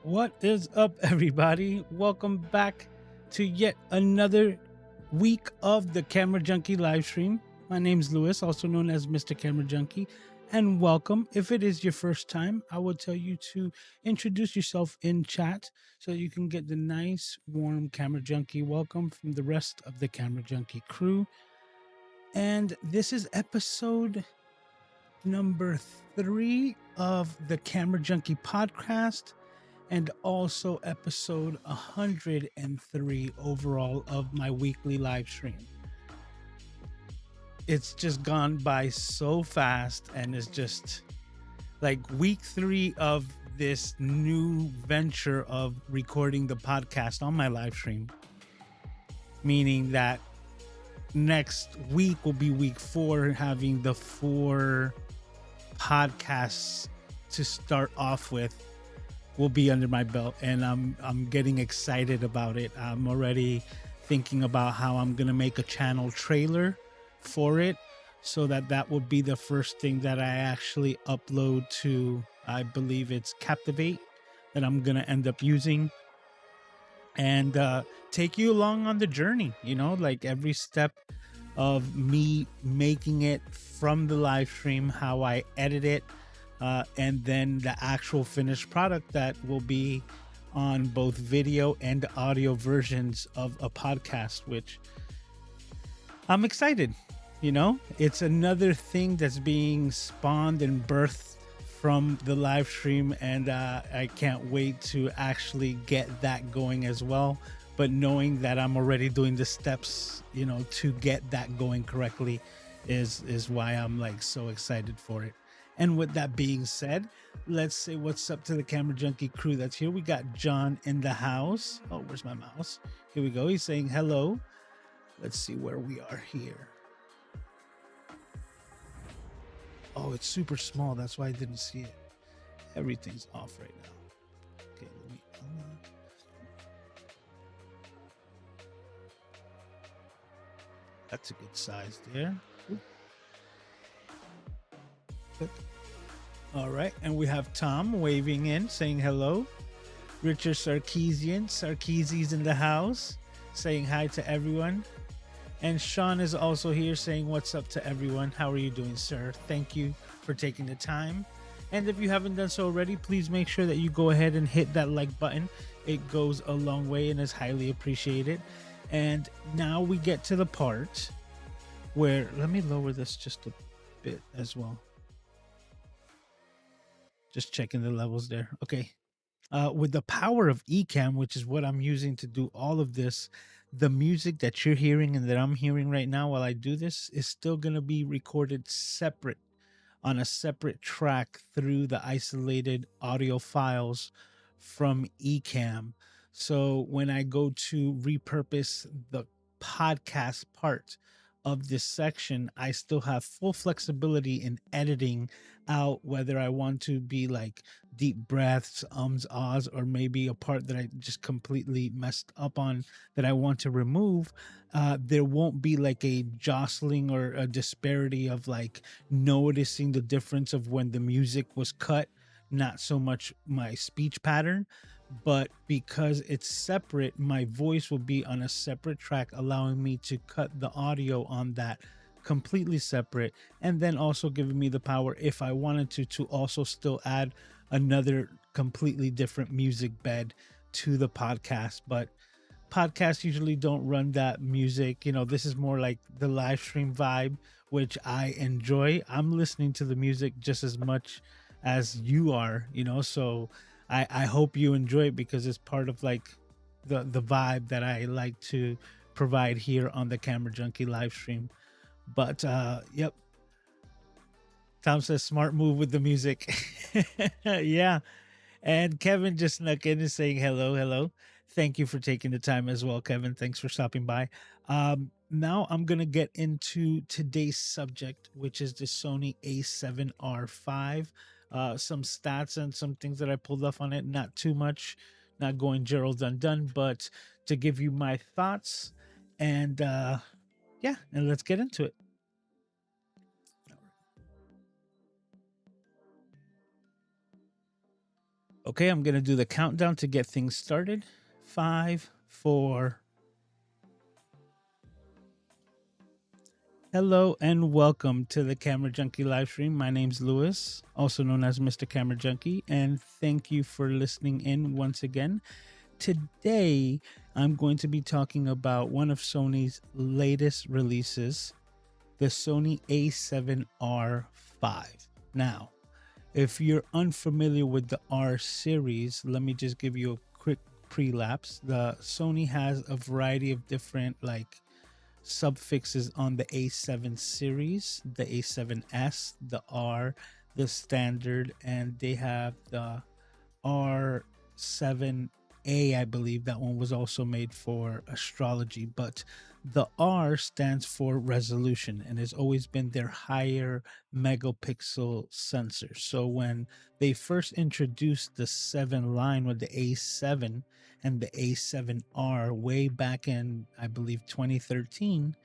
What is up, everybody? Welcome back to yet another week of the Camera Junkie live stream. My name's Lewis, also known as Mr. Camera Junkie, and welcome. If it is your first time, I will tell you to introduce yourself in chat so you can get the nice, warm Camera Junkie welcome from the rest of the Camera Junkie crew. And this is episode number 3 of the Camera Junkie podcast, and also episode 103 overall of my weekly live stream. It's just gone by so fast, and it's just like week 3 of this new venture of recording the podcast on my live stream, meaning that next week will be week 4, having the 4 podcasts to start off with will be under my belt, and I'm getting excited about it. I'm already thinking about how I'm gonna make a channel trailer for it, so that will be the first thing that I actually upload to, I believe it's Captivate, that I'm gonna end up using, and take you along on the journey, like every step of me making it from the live stream, how I edit it, and then the actual finished product that will be on both video and audio versions of a podcast, which I'm excited. It's another thing that's being spawned and birthed from the live stream, and I can't wait to actually get that going as well. But knowing that I'm already doing the steps, to get that going correctly is why I'm like so excited for it. And with that being said, let's say what's up to the Camera Junkie crew that's here. We got John in the house. Oh, where's my mouse? Here we go. He's saying hello. Let's see where we are here. Oh, it's super small. That's why I didn't see it. Everything's off right now. Okay, let me... That's a good size there. All right, and we have Tom waving in, saying hello. Richard Sarkeesi's in the house, saying hi to everyone. And Sean is also here saying what's up to everyone. How are you doing, sir? Thank you for taking the time. And if you haven't done so already, please make sure that you go ahead and hit that like button. It goes a long way and is highly appreciated. And now we get to the part where, let me lower this just a bit as well. Just checking the levels there. Okay. With the power of Ecamm, which is what I'm using to do all of this, the music that you're hearing and that I'm hearing right now while I do this is still going to be recorded separate on a separate track through the isolated audio files from Ecamm. So when I go to repurpose the podcast part of this section, I still have full flexibility in editing out whether I want to be like deep breaths, ahs, or maybe a part that I just completely messed up on that I want to remove. There won't be like a jostling or a disparity of like noticing the difference of when the music was cut, not so much my speech pattern. But because it's separate, my voice will be on a separate track, allowing me to cut the audio on that completely separate, and then also giving me the power, if I wanted to also still add another completely different music bed to the podcast. But podcasts usually don't run that music. This is more like the live stream vibe, which I enjoy. I'm listening to the music just as much as you are, so I hope you enjoy it, because it's part of like the vibe that I like to provide here on the Camera Junkie live stream. But yep. Tom says smart move with the music. Yeah. And Kevin just snuck in and saying hello. Thank you for taking the time as well, Kevin. Thanks for stopping by. Now I'm going to get into today's subject, which is the Sony A7R V I. Some stats and some things that I pulled off on it. Not too much, not going Gerald Undone, but to give you my thoughts. And yeah, and let's get into it. Okay, I'm going to do the countdown to get things started. 5, 4. Hello and welcome to the Camera Junkie live stream. My name's Lewis, also known as Mr. Camera Junkie, and thank you for listening in once again. Today, I'm going to be talking about one of Sony's latest releases, the Sony A7RV I. Now, if you're unfamiliar with the R series, let me just give you a quick prelapse. The Sony has a variety of different subfixes on the A7 series, the A7S, the R, the standard, and they have the R7A, I believe that one was also made for astrology, but the R stands for resolution and has always been their higher megapixel sensor. So when they first introduced the 7 line with the A7 and the A7R way back in, I believe, 2013,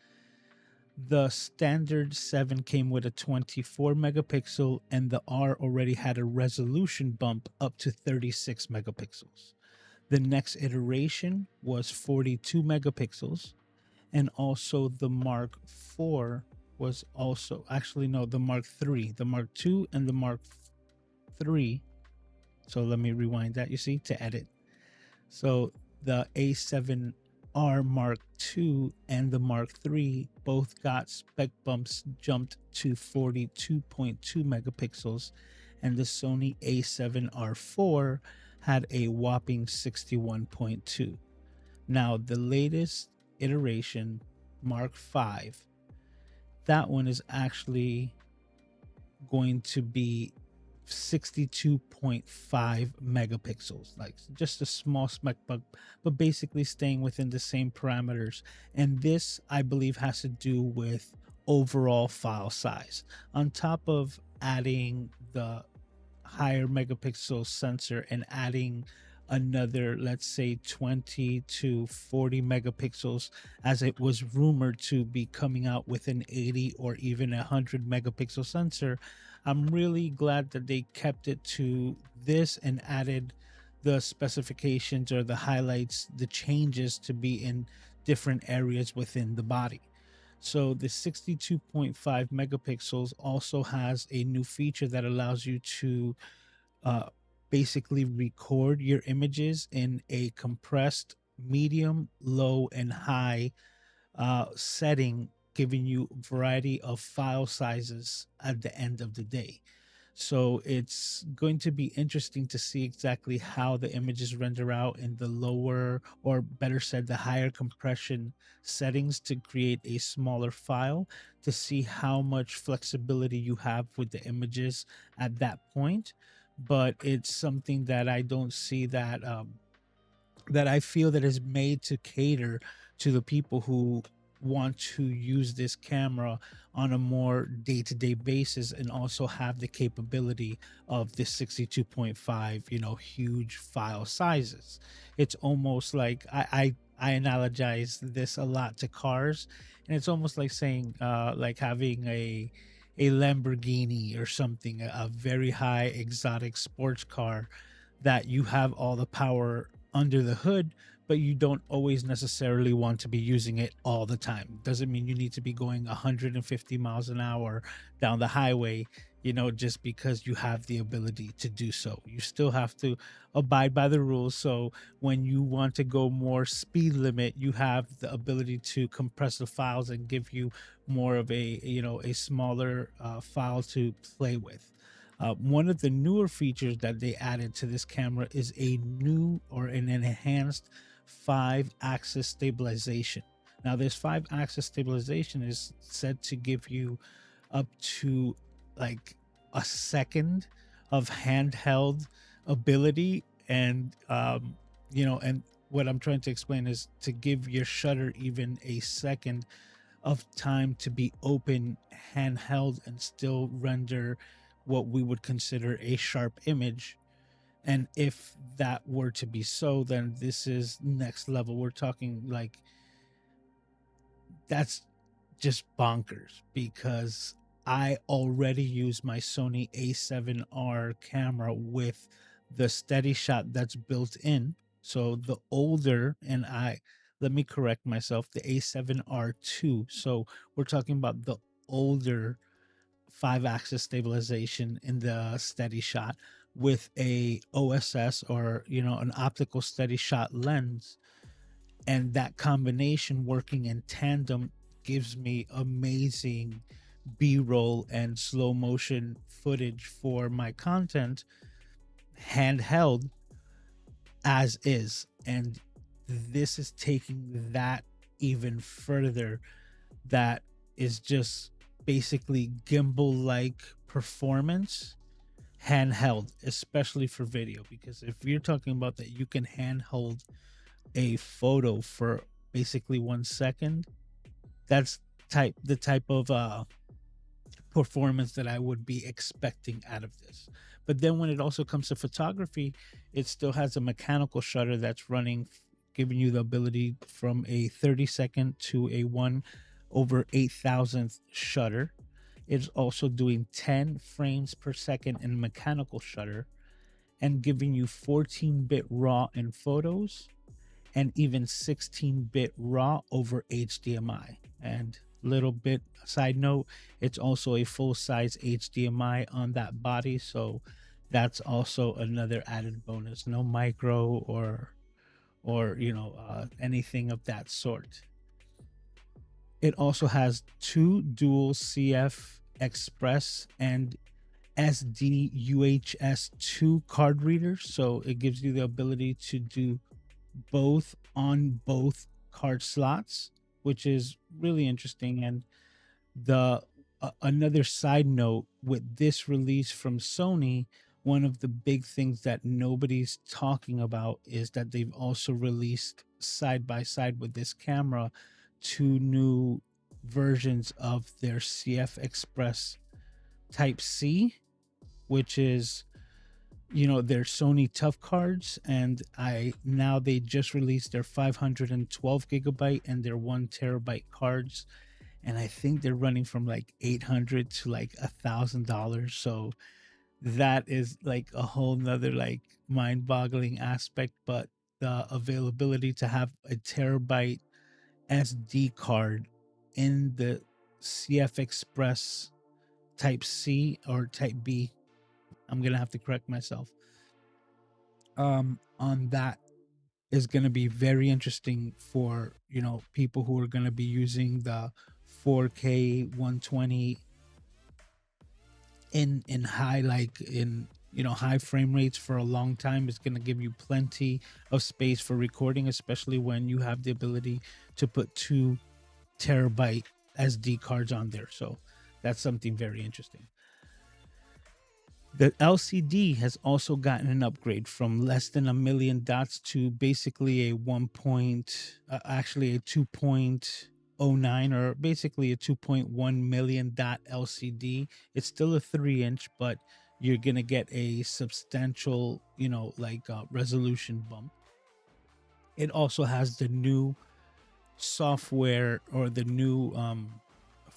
the standard 7 came with a 24 megapixel and the R already had a resolution bump up to 36 megapixels. The next iteration was 42 megapixels, and also the Mark IV was also, actually no, the Mark III, the Mark II and the Mark III. So let me rewind that, you see, to edit. So the A7R Mark II and the Mark III both got spec bumps jumped to 42.2 megapixels, and the Sony A7R IV had a whopping 61.2. Now, the latest iteration, Mark V, that one is actually going to be 62.5 megapixels, like just a small spec bump, but basically staying within the same parameters. And this, I believe, has to do with overall file size. On top of adding the higher megapixel sensor and adding another, let's say, 20 to 40 megapixels, as it was rumored to be coming out with an 80 or even 100 megapixel sensor, I'm really glad that they kept it to this and added the specifications or the highlights, the changes to be in different areas within the body. So the 62.5 megapixels also has a new feature that allows you to uh, basically record your images in a compressed medium, low, and high setting, giving you a variety of file sizes at the end of the day. So it's going to be interesting to see exactly how the images render out in the lower, or better said, the higher compression settings to create a smaller file, to see how much flexibility you have with the images at that point. But it's something that I don't see that I feel that is made to cater to the people who want to use this camera on a more day-to-day basis and also have the capability of the 62.5, huge file sizes. It's almost like I analogize this a lot to cars, and it's almost like saying like having a Lamborghini or something, a very high exotic sports car, that you have all the power under the hood, but you don't always necessarily want to be using it all the time. Doesn't mean you need to be going 150 miles an hour down the highway, just because you have the ability to do so. You still have to abide by the rules. So when you want to go more speed limit, you have the ability to compress the files and give you more of a smaller file to play with. One of the newer features that they added to this camera is a new or an enhanced 5-axis stabilization. Now, this 5-axis stabilization is said to give you up to like a second of handheld ability, and what I'm trying to explain is to give your shutter even a second of time to be open handheld and still render what we would consider a sharp image. And if that were to be so, then this is next level. We're talking like that's just bonkers, because I already use my Sony A7R camera with the steady shot that's built in. So the older, and I let me correct myself, the A7R2. So we're talking about the older 5-axis stabilization in the steady shot with a OSS, or an optical steady shot lens, and that combination working in tandem gives me amazing b-roll and slow motion footage for my content handheld as is. And this is taking that even further. That is just basically gimbal like performance handheld, especially for video, because if you're talking about that you can handhold a photo for basically 1 second, that's the type of performance that I would be expecting out of this. But then when it also comes to photography, it still has a mechanical shutter that's running, giving you the ability from a 30-second to a 1/8000th shutter. It's also doing 10 frames per second in mechanical shutter and giving you 14-bit RAW in photos and even 16-bit RAW over HDMI. And little bit side note, it's also a full-size HDMI on that body, so that's also another added bonus. No micro or anything of that sort. It also has two dual CF Express and SD UHS2 card readers, so it gives you the ability to do both on both card slots, which is really interesting. And the another side note with this release from Sony, one of the big things that nobody's talking about is that they've also released side by side with this camera two new versions of their CF Express Type C, which is their Sony Tough cards. And they just released their 512 GB and their 1 TB cards, and I think they're running from like 800 to like $1,000. So that is like a whole nother like mind-boggling aspect. But the availability to have a terabyte SD card in the CF Express Type C or Type B, I'm gonna have to correct myself, on that is going to be very interesting for people who are going to be using the 4K 120 in high, like in high frame rates for a long time. It's going to give you plenty of space for recording, especially when you have the ability to put 2 TB SD cards on there. So that's something very interesting. The LCD has also gotten an upgrade from less than a million dots to basically a actually a 2.09, or basically a 2.1 million dot LCD. It's still a 3-inch, but you're gonna get a substantial, resolution bump. It also has the new software, or the new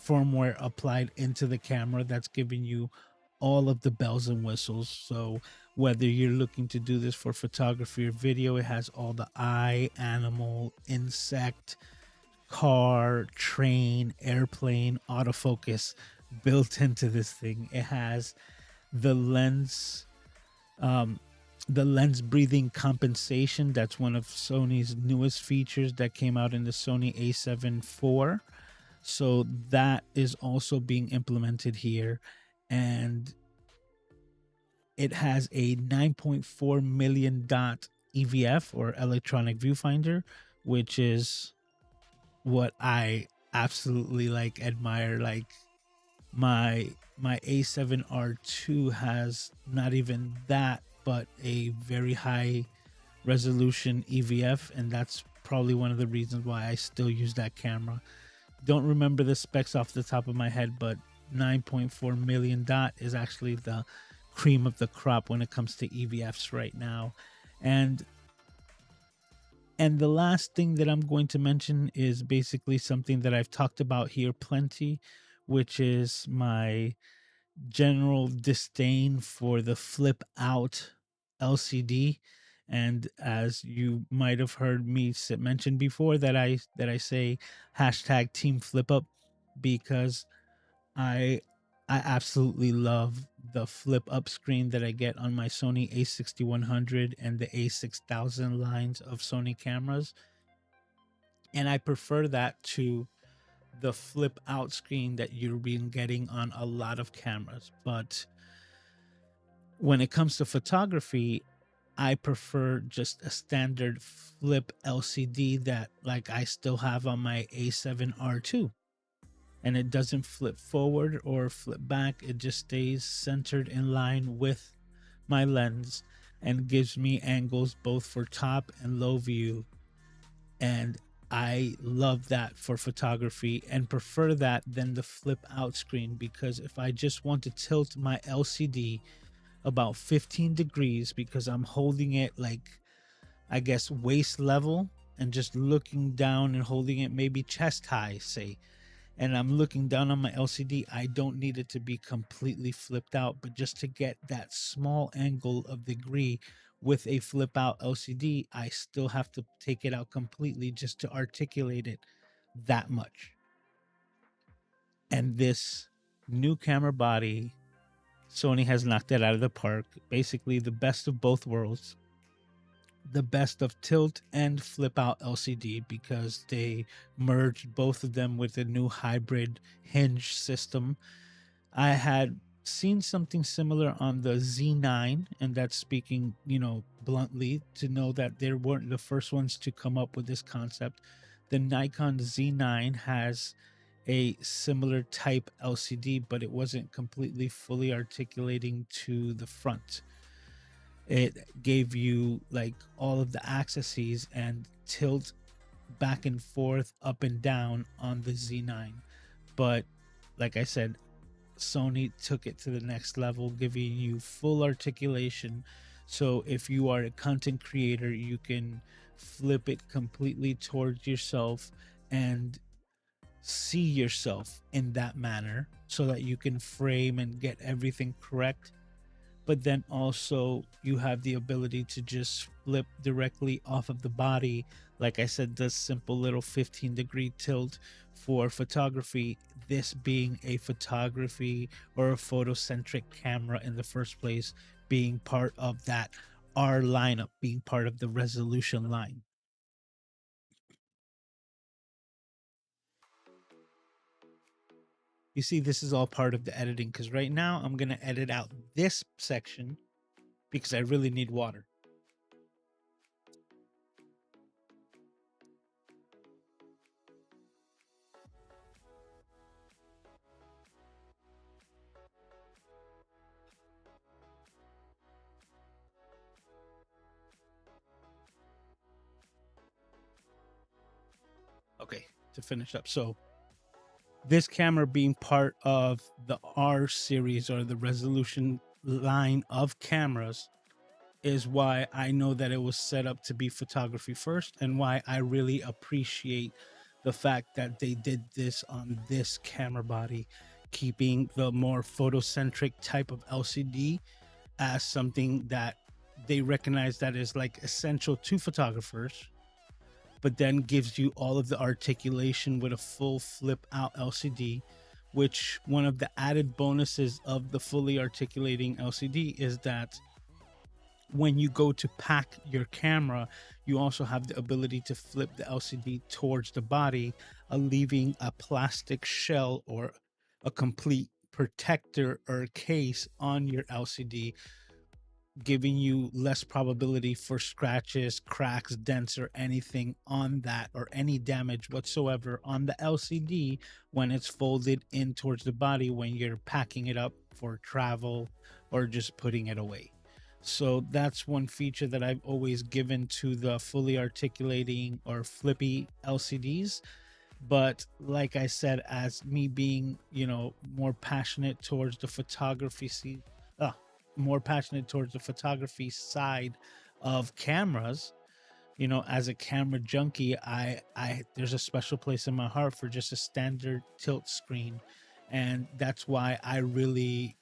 firmware applied into the camera, that's giving you all of the bells and whistles. So whether you're looking to do this for photography or video, it has all the eye, animal, insect, car, train, airplane, autofocus built into this thing. It has the lens breathing compensation. That's one of Sony's newest features that came out in the Sony A7 IV. So that is also being implemented here. And it has a 9.4 million dot EVF, or electronic viewfinder, which is what I absolutely like admire. Like my A7R2 has not even that, but a very high resolution EVF, and that's probably one of the reasons why I still use that camera. Don't remember the specs off the top of my head, but 9.4 million dot is actually the cream of the crop when it comes to EVFs right now. And the last thing that I'm going to mention is basically something that I've talked about here plenty, which is my general disdain for the flip out LCD. And as you might have heard me mention before, that I say hashtag Team Flip Up, because I I absolutely love the flip up screen that I get on my Sony A6100 and the A6000 lines of Sony cameras, and I prefer that to the flip out screen that you've been getting on a lot of cameras. But when it comes to photography, I prefer just a standard flip LCD that like I still have on my A7R2, and it doesn't flip forward or flip back. It just stays centered in line with my lens and gives me angles both for top and low view. And I love that for photography and prefer that than the flip out screen, because if I just want to tilt my LCD about 15 degrees because I'm holding it like, I guess, waist level and just looking down and holding it maybe chest high, say, and I'm looking down on my LCD, I don't need it to be completely flipped out, but just to get that small angle of degree with a flip out LCD, I still have to take it out completely just to articulate it that much. And this new camera body, Sony has knocked it out of the park. Basically, the best of both worlds, the best of tilt and flip out LCD, because they merged both of them with a new hybrid hinge system. I had seen something similar on the Z9, and that's speaking, bluntly, to know that they weren't the first ones to come up with this concept. The Nikon Z9 has a similar type LCD, but it wasn't completely fully articulating to the front. It gave you like all of the axes and tilt back and forth, up and down on the Z9. But like I said, Sony took it to the next level, giving you full articulation. So if you are a content creator, you can flip it completely towards yourself and see yourself in that manner so that you can frame and get everything correct. But then also you have the ability to just flip directly off of the body. Like I said, this simple little 15-degree tilt for photography, this being a photography or a photocentric camera in the first place, being part of that R lineup, being part of the resolution line. You see, this is all part of the editing, because right now I'm going to edit out this section because I really need water. Okay, to finish up. So this camera being part of the R series or the resolution line of cameras is why I know that it was set up to be photography first, and why I really appreciate the fact that they did this on this camera body, keeping the more photocentric type of LCD as something that they recognize that is like essential to photographers, but then gives you all of the articulation with a full flip out LCD. Which, one of the added bonuses of the fully articulating LCD is that when you go to pack your camera, you also have the ability to flip the LCD towards the body, leaving a plastic shell or a complete protector or case on your LCD, giving you less probability for scratches, cracks, dents, or anything on that, or any damage whatsoever on the LCD when it's folded in towards the body when you're packing it up for travel or just putting it away. So that's one feature that I've always given to the fully articulating or flippy LCDs. But like I said, as me being, more passionate towards the uh, more passionate towards the photography side of cameras, as a camera junkie, I there's a special place in my heart for just a standard tilt screen, and that's why I really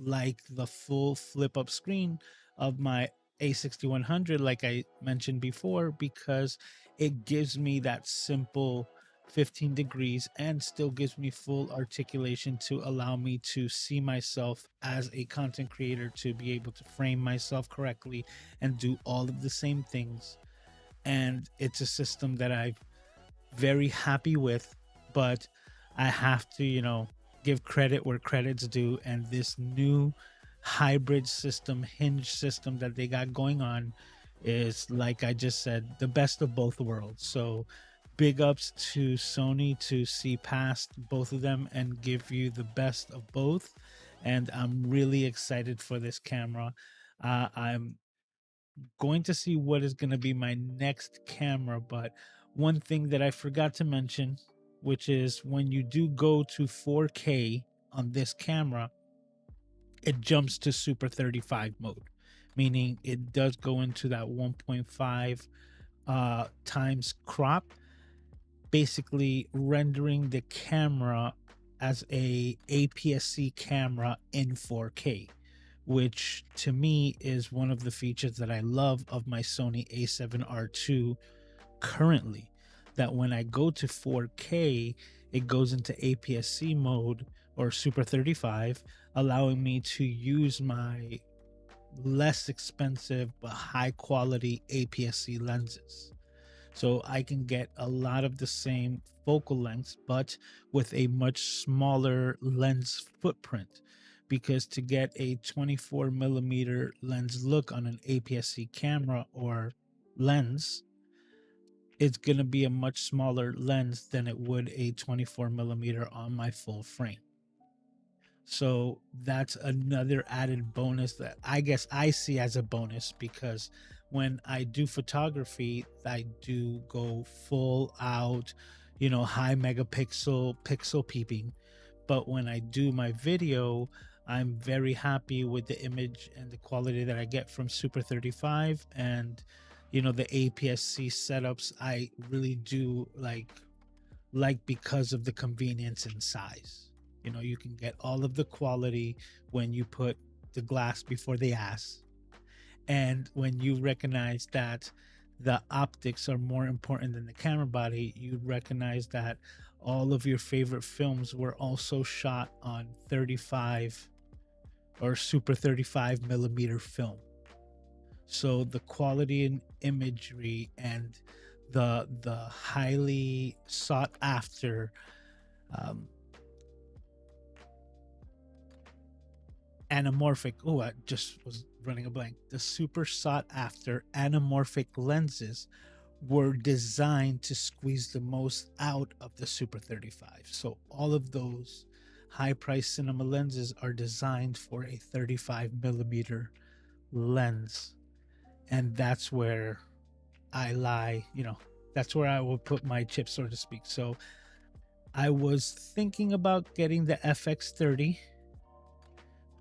like the full flip up screen of my A6100, like I mentioned before, because it gives me that simple 15 degrees and still gives me full articulation to allow me to see myself as a content creator, to be able to frame myself correctly and do all of the same things. And it's a system that I'm very happy with, but I have to, give credit where credit's due. And this new hybrid system, hinge system that they got going on is, like I just said, the best of both worlds. So big ups to Sony to see past both of them and give you the best of both. And I'm really excited for this camera. I'm going to see what is going to be my next camera. But one thing that I forgot to mention, which is when you do go to 4K on this camera, it jumps to Super 35 mode, meaning it does go into that 1.5 times crop, basically rendering the camera as a APS-C camera in 4K, which to me is one of the features that I love of my Sony A7R2 currently. That when I go to 4K, it goes into APS-C mode or Super 35, allowing me to use my less expensive but high quality APS-C lenses. So I can get a lot of the same focal lengths, but with a much smaller lens footprint. Because to get a 24 millimeter lens look on an APS-C camera or lens, it's going to be a much smaller lens than it would a 24 millimeter on my full frame. So that's another added bonus that I guess I see as a bonus, because when I do photography, I do go full out, high megapixel pixel peeping. But when I do my video, I'm very happy with the image and the quality that I get from Super 35. And the APS-C setups I really do like because of the convenience and size. You can get all of the quality when you put the glass before the ass. And when you recognize that the optics are more important than the camera body, you recognize that all of your favorite films were also shot on 35 or Super 35 millimeter film. So the quality and imagery and the highly sought after anamorphic, I just was running a blank, the super sought after anamorphic lenses were designed to squeeze the most out of the Super 35. So all of those high price cinema lenses are designed for a 35 millimeter lens. And that's where I lie, that's where I will put my chips, so to speak. So I was thinking about getting the FX30,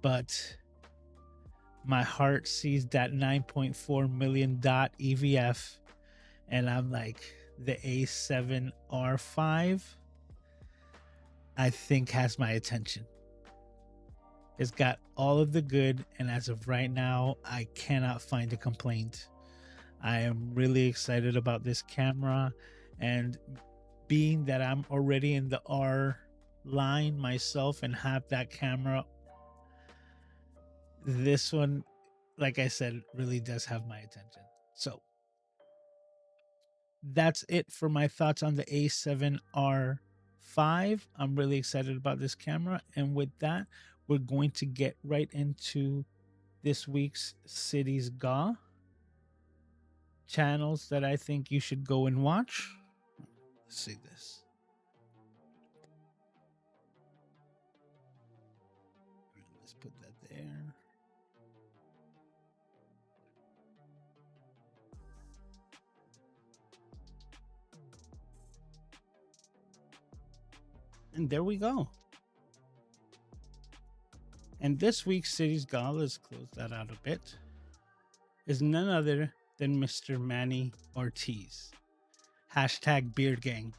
but my heart sees that 9.4 million dot EVF, and I'm like, the A7R5 I think has my attention. It's got all of the good, and as of right now, I cannot find a complaint. I am really excited about this camera, and being that I'm already in the R line myself and have that camera, this one, like I said, really does have my attention. So that's it for my thoughts on the A7R5. I'm really excited about this camera. And with that, we're going to get right into this week's C.I.T.Y.S.G.A.W channels that I think you should go and watch. Let's see this. Let's put that there. And there we go. And this week's C.I.T.Y.S.G.A.W, let's close that out a bit, is none other than Mr. Manny Ortiz. Hashtag Beard Gang.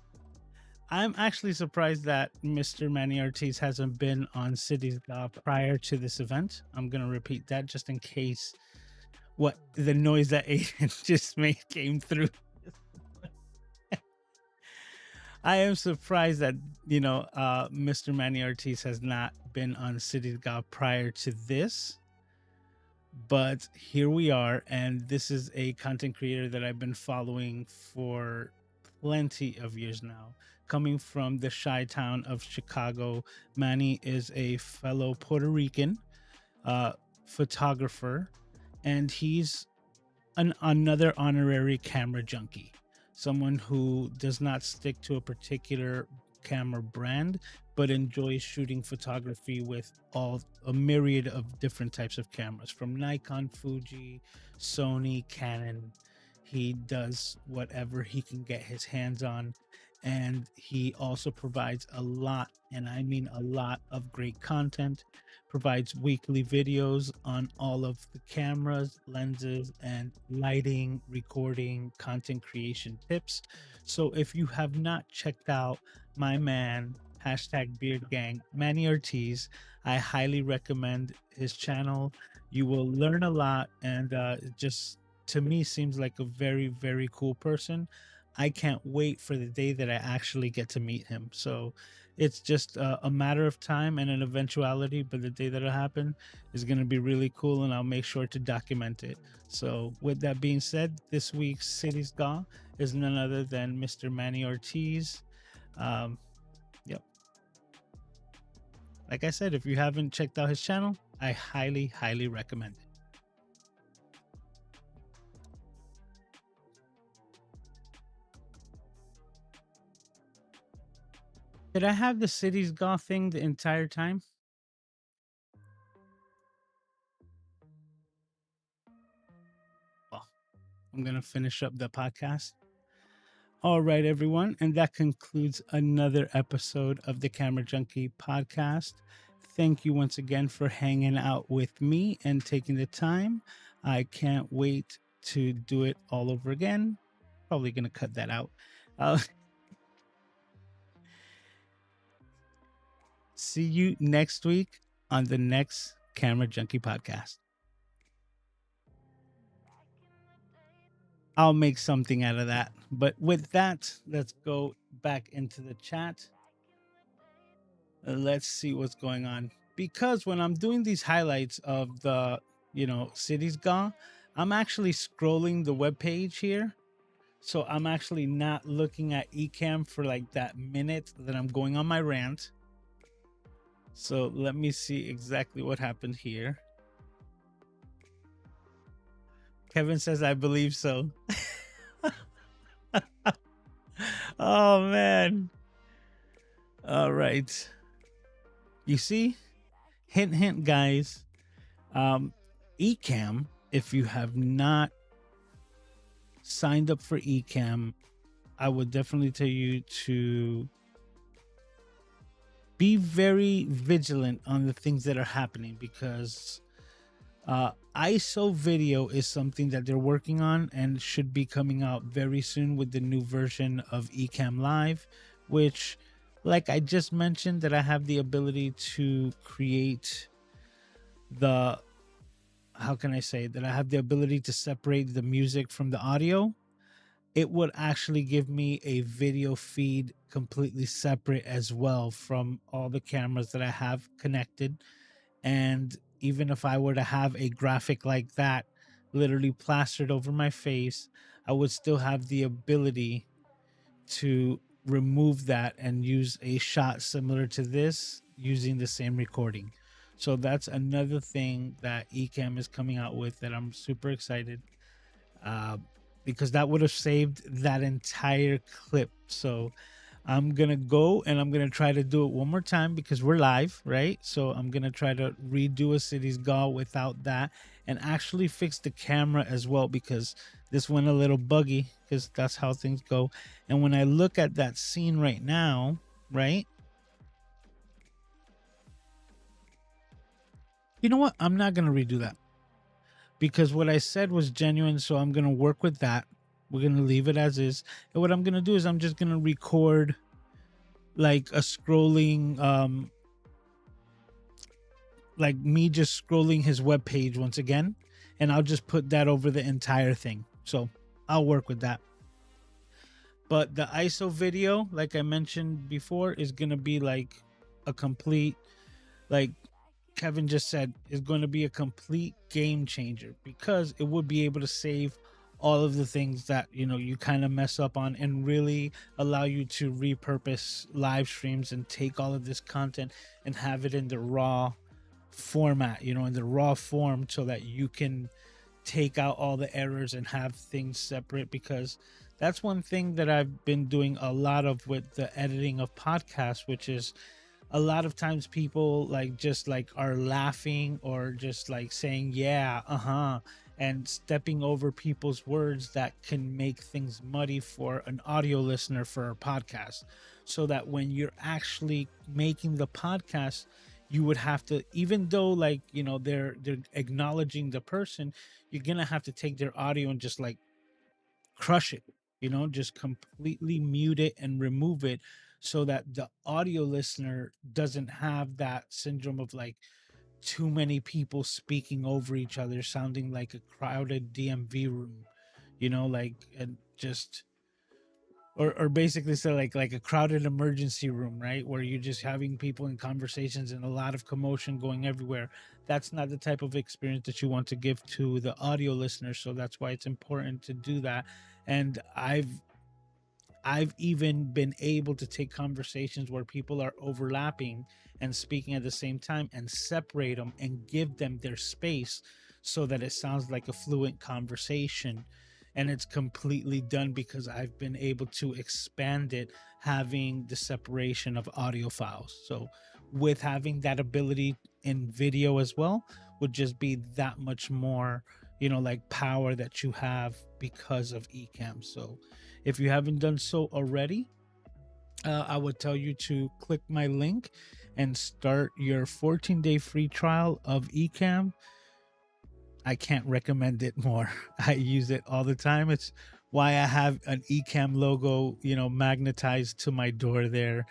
I'm actually surprised that Mr. Manny Ortiz hasn't been on C.I.T.Y.S.G.A.W prior to this event. I'm going to repeat that just in case what the noise that Aiden just made came through. I am surprised that Mr. Manny Ortiz has not been on C.I.T.Y.S.G.A.W prior to this, but here we are, and this is a content creator that I've been following for plenty of years now. Coming from the shy town of Chicago, Manny is a fellow Puerto Rican uh, photographer, and he's another honorary camera junkie, someone who does not stick to a particular camera brand, but enjoys shooting photography with a myriad of different types of cameras, from Nikon, Fuji, Sony, Canon. He does whatever he can get his hands on, and he also provides a lot, and I mean a lot, of great content. Provides weekly videos on all of the cameras, lenses, and lighting, recording, content creation tips. So if you have not checked out my man, hashtag Beard Gang, Manny Ortiz, I highly recommend his channel. You will learn a lot, and it just, to me, seems like a very, very cool person. I can't wait for the day that I actually get to meet him. So it's just a matter of time and an eventuality, but the day that'll happen is going to be really cool, and I'll make sure to document it. So with that being said, this week's C.I.T.Y.S.G.A.W is none other than Mr. Manny Ortiz. Yep. Like I said, if you haven't checked out his channel, I highly, highly recommend it. Did I have the C.I.T.Y.S.G.A.W thing the entire time? Well, I'm going to finish up the podcast. All right, everyone. And that concludes another episode of the Camera Junkie Podcast. Thank you once again for hanging out with me and taking the time. I can't wait to do it all over again. Probably going to cut that out. See you next week on the next Camera Junkie Podcast. I'll make something out of that. But with that, let's go back into the chat. Let's see what's going on. Because when I'm doing these highlights of the, C.I.T.Y.S.G.A.W, I'm actually scrolling the web page here. So I'm actually not looking at Ecamm for like that minute that I'm going on my rant. So let me see exactly what happened here. Kevin says, I believe so. Oh, man. All right. You see? Hint, hint, guys. Ecamm, if you have not signed up for Ecamm, I would definitely tell you to be very vigilant on the things that are happening, because ISO video is something that they're working on and should be coming out very soon with the new version of Ecamm Live, which, like I just mentioned, that I have the ability to create the, how can I say, that I have the ability to separate the music from the audio. It would actually give me a video feed completely separate as well from all the cameras that I have connected. And even if I were to have a graphic like that literally plastered over my face, I would still have the ability to remove that and use a shot similar to this using the same recording. So that's another thing that Ecamm is coming out with that I'm super excited, because that would have saved that entire clip. So I'm gonna go and I'm gonna try to do it one more time because we're live, right? So I'm gonna try to redo a C.I.T.Y.S.G.A.W without that, and actually fix the camera as well, because this went a little buggy, because that's how things go. And when I look at that scene right now, right? You know what? I'm not gonna redo that, because what I said was genuine. So I'm gonna work with that. We're gonna leave it as is. And what I'm gonna do is I'm just gonna record like a scrolling, like me just scrolling his web page once again, and I'll just put that over the entire thing. So I'll work with that. But the ISO video, like I mentioned before, is gonna be like a complete, like Kevin just said, is going to be a complete game changer, because it would be able to save all of the things that you kind of mess up on, and really allow you to repurpose live streams and take all of this content and have it in the raw format, in the raw form, so that you can take out all the errors and have things separate. Because that's one thing that I've been doing a lot of with the editing of podcasts, which is a lot of times people like just like are laughing or just like saying yeah, uh-huh, and stepping over people's words that can make things muddy for an audio listener for a podcast. So that when you're actually making the podcast, you would have to, even though like they're acknowledging the person, you're gonna have to take their audio and just like crush it, just completely mute it and remove it, so that the audio listener doesn't have that syndrome of like too many people speaking over each other, sounding like a crowded DMV room, like, and just, or basically, so like a crowded emergency room, right, where you're just having people in conversations and a lot of commotion going everywhere. That's not the type of experience that you want to give to the audio listener. So that's why it's important to do that. And I've even been able to take conversations where people are overlapping and speaking at the same time, and separate them and give them their space, so that it sounds like a fluent conversation. And it's completely done because I've been able to expand it, having the separation of audio files. So with having that ability in video as well, would just be that much more, like power that you have because of Ecamm. So if you haven't done so already, I would tell you to click my link and start your 14-day free trial of Ecamm. I can't recommend it more. I use it all the time. It's why I have an Ecamm logo, magnetized to my door there.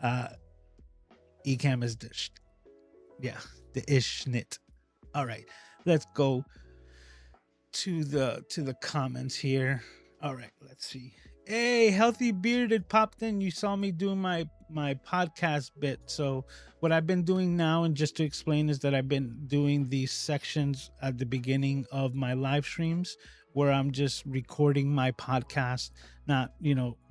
Uh, Ecamm is yeah, the ishnit. All right, let's go to the comments here. All right, let's see. Hey, Healthy Bearded popped in. You saw me doing my podcast bit. So what I've been doing now, and just to explain, is that I've been doing these sections at the beginning of my live streams where I'm just recording my podcast, not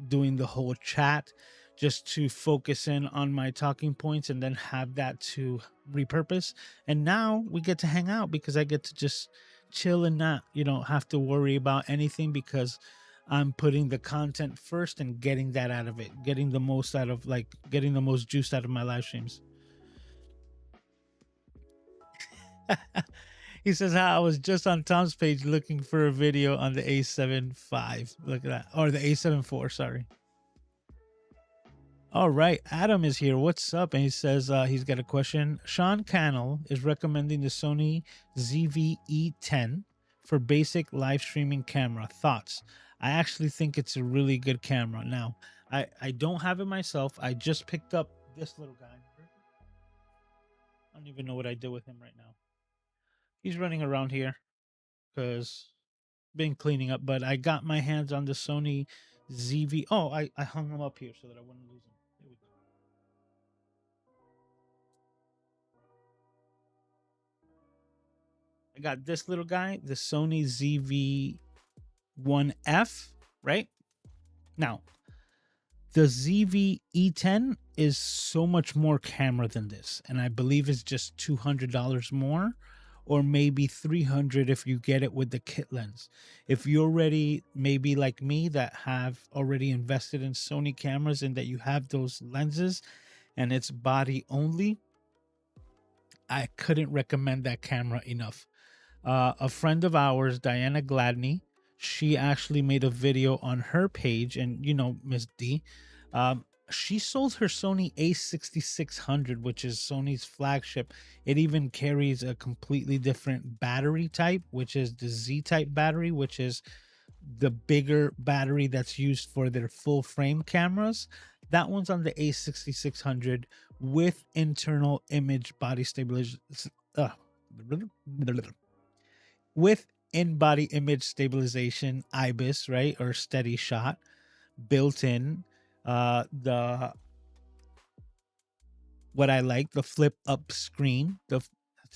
doing the whole chat, just to focus in on my talking points and then have that to repurpose. And now we get to hang out because I get to just chill and not have to worry about anything, because I'm putting the content first and getting that out of it, getting the most out of, like, getting the most juice out of my live streams. He says, I was just on Tom's page looking for a video on the A7 V. Look at that. Or the A7 IV, sorry. All right, Adam is here. What's up? And he says he's got a question. Sean Cannell is recommending the Sony ZV-E10 for basic live streaming camera. Thoughts? I actually think it's a really good camera. Now, I don't have it myself. I just picked up this little guy. I don't even know what I did with him right now. He's running around here because been cleaning up, but I got my hands on the Sony ZV. Oh, I hung him up here so that I wouldn't lose him. There we go. I got this little guy, the Sony ZV-1F, right? Now, the ZV-E10 is so much more camera than this, and I believe it's just $200 more, or maybe $300 if you get it with the kit lens. If you're already, maybe like me, that have already invested in Sony cameras and that you have those lenses and it's body only, I couldn't recommend that camera enough. A friend of ours, Diana Gladney, she actually made a video on her page, and Miss D, she sold her Sony A6600, which is Sony's flagship. It even carries a completely different battery type, which is the Z-type battery, which is the bigger battery that's used for their full frame cameras. That one's on the A6600 with internal image body stabilization. with in-body image stabilization, IBIS, right, or steady shot built in. The what I like, the flip up screen, the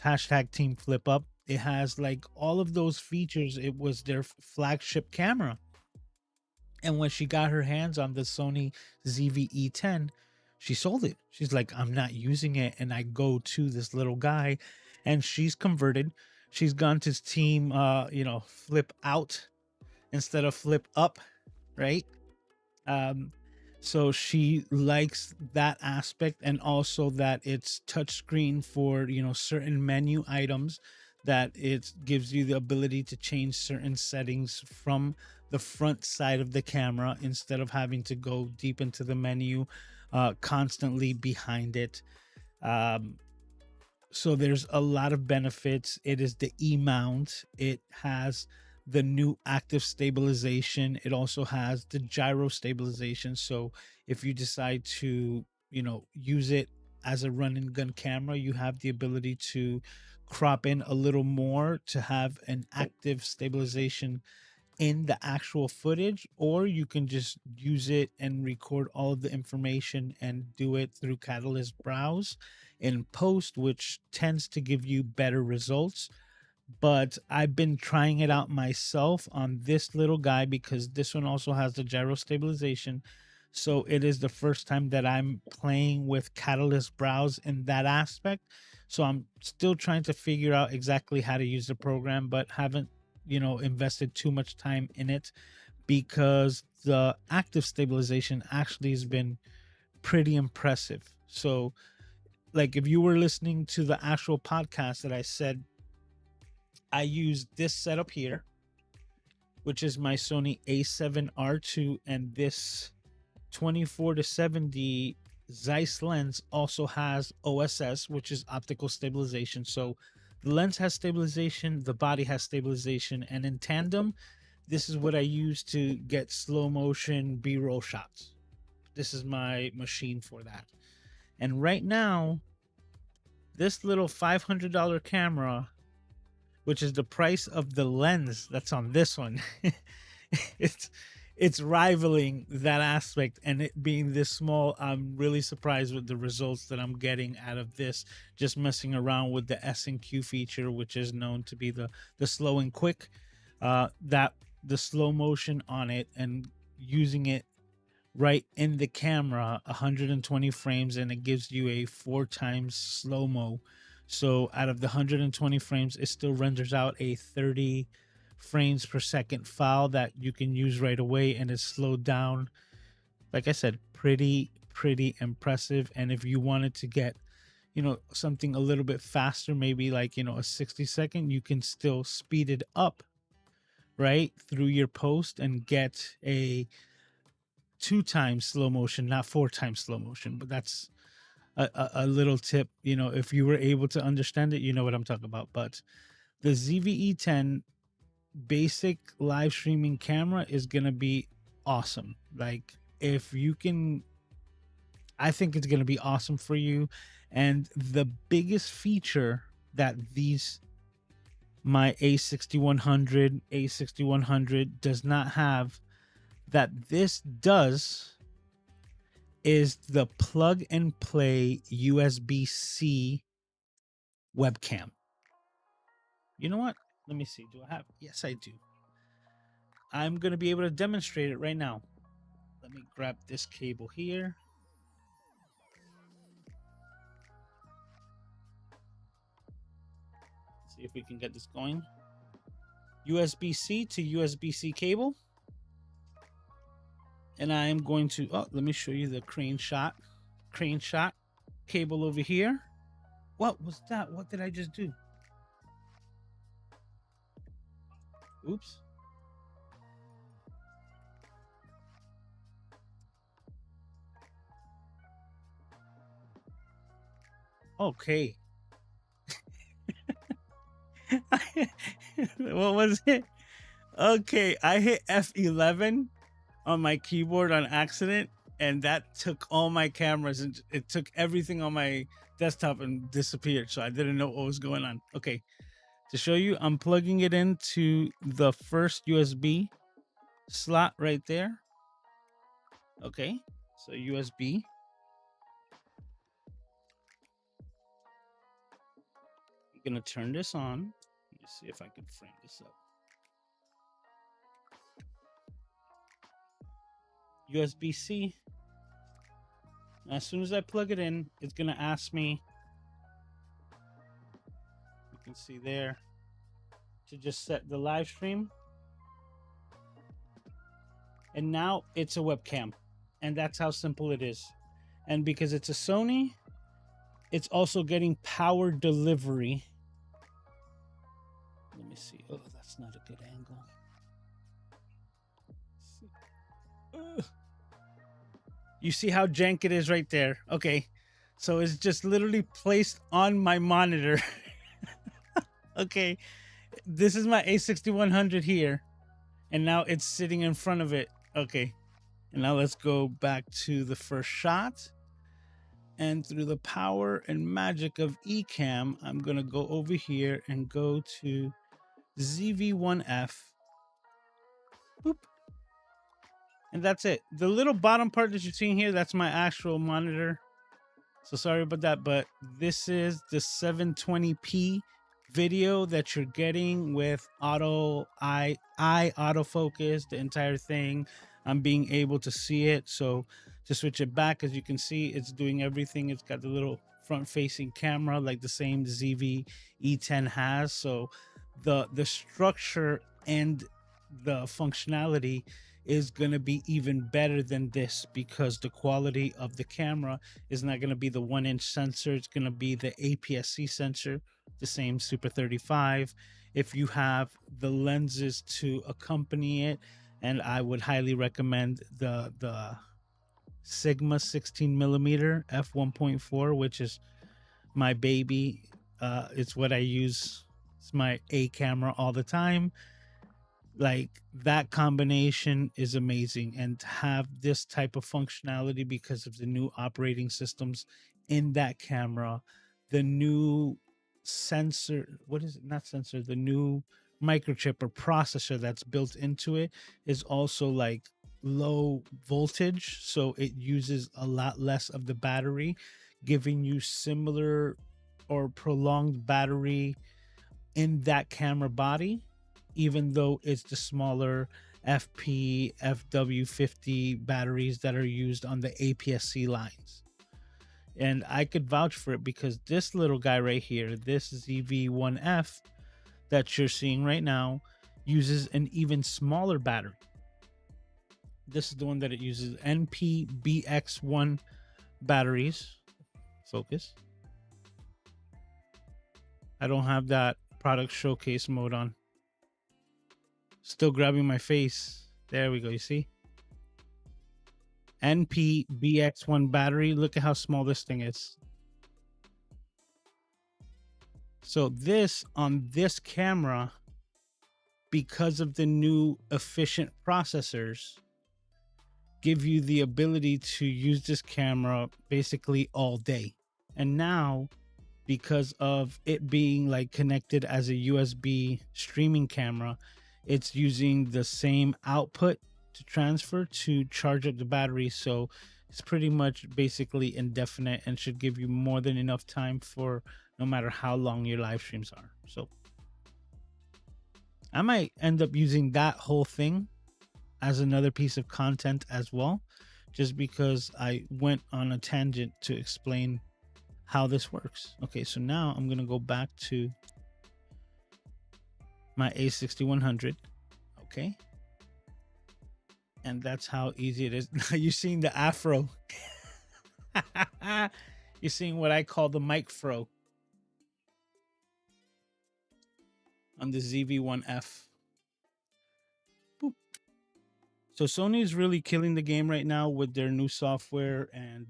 hashtag team flip up. It has like all of those features. It was their flagship camera. And when she got her hands on the Sony ZV-E10, she sold it. She's like, I'm not using it. And I go to this little guy, and she's converted. She's gone to team, flip out instead of flip up, right? Um, so she likes that aspect, and also that it's touchscreen for certain menu items, that it gives you the ability to change certain settings from the front side of the camera instead of having to go deep into the menu constantly behind it. Um, so there's a lot of benefits. It is the E mount. It has the new active stabilization. It also has the gyro stabilization. So if you decide to, use it as a run and gun camera, you have the ability to crop in a little more to have an active stabilization in the actual footage, or you can just use it and record all of the information and do it through Catalyst Browse in post, which tends to give you better results. But I've been trying it out myself on this little guy because this one also has the gyro stabilization. So it is the first time that I'm playing with Catalyst Browse in that aspect. So I'm still trying to figure out exactly how to use the program, but haven't, invested too much time in it because the active stabilization actually has been pretty impressive. So, like, if you were listening to the actual podcast that I said, I use this setup here, which is my Sony A7R2, and this 24 to 70 Zeiss lens also has OSS, which is optical stabilization. So the lens has stabilization, the body has stabilization, and in tandem, this is what I use to get slow motion B-roll shots. This is my machine for that. And right now, this little $500 camera, which is the price of the lens that's on this one, it's it's rivaling that aspect. And it being this small, I'm really surprised with the results that I'm getting out of this, just messing around with the S&Q feature, which is known to be the slow and quick, that the slow motion on it, and using it right in the camera, 120 frames, and it gives you a 4 times slow mo. So out of the 120 frames, it still renders out a 30 frames per second file that you can use right away, and it's slowed down. Like I said, pretty impressive. And if you wanted to get, something a little bit faster, maybe like, a 60-second, you can still speed it up right through your post and get a 2 times slow motion, not 4 times slow motion. But that's a little tip. If you were able to understand it, you know what I'm talking about. But the ZV-E10 basic live streaming camera is gonna be awesome. Like, if you can, I think it's gonna be awesome for you. And the biggest feature that these my A6100, A6100 does not have, that this does, is the plug and play USB-C webcam. You know what? Let me see. Do I have? Yes, I do. I'm going to be able to demonstrate it right now. Let me grab this cable here. See if we can get this going. USB-C to USB-C cable. And I am going to, let me show you the crane shot cable over here. What was that? What did I just do? Oops. Okay. What was it? Okay, I hit F11 on my keyboard on accident, and that took all my cameras, and it took everything on my desktop and disappeared. So I didn't know what was going on. Okay, To show you, I'm plugging it into the first USB slot right there. Okay, so USB. I'm gonna turn this on. Let me see if I can frame this up. USB-C. As soon as I plug it in, it's gonna ask me, you can see there, to just set the live stream. And now it's a webcam. And that's how simple it is. And because it's a Sony, it's also getting power delivery. Let me see. Oh, that's not a good angle. You see how jank it is right there? Okay. So it's just literally placed on my monitor. Okay. This is my A6100 here. And now it's sitting in front of it. Okay. And now let's go back to the first shot. And through the power and magic of Ecamm, I'm going to go over here and go to ZV1F. Boop. And that's it. The little bottom part that you're seeing here, that's my actual monitor. So sorry about that, but this is the 720p video that you're getting with eye autofocus, the entire thing. I'm being able to see it. So to switch it back, as you can see, it's doing everything. It's got the little front facing camera like the same ZV E10 has. So the structure and the functionality is going to be even better than this, because the quality of the camera is not going to be the 1-inch sensor. It's going to be the APS-C sensor, the same Super 35. If you have the lenses to accompany it, and I would highly recommend the Sigma 16mm f1.4, which is my baby. It's what I use. It's my A camera all the time. Like, that combination is amazing, and to have this type of functionality because of the new operating systems in that camera, the new sensor, what is it, not sensor, the new microchip or processor that's built into it is also like low voltage, so it uses a lot less of the battery, giving you similar or prolonged battery in that camera body, even though it's the smaller FW50 batteries that are used on the APS-C lines. And I could vouch for it because this little guy right here, this ZV1F that you're seeing right now, uses an even smaller battery. This is the one that it uses, NP-BX1 batteries. Focus. I don't have that product showcase mode on. Still grabbing my face. There we go. You see? NP-BX1 battery. Look at how small this thing is. So this, on this camera, because of the new efficient processors, give you the ability to use this camera basically all day. And now, because of it being like connected as a USB streaming camera, it's using the same output to transfer to charge up the battery. So it's pretty much basically indefinite and should give you more than enough time for no matter how long your live streams are. So I might end up using that whole thing as another piece of content as well, just because I went on a tangent to explain how this works. Okay, so now I'm gonna go back to my A6100. Okay, and that's how easy it is. You're seeing the afro. You're seeing what I call the mic fro on the ZV1F. Boop. So Sony is really killing the game right now with their new software and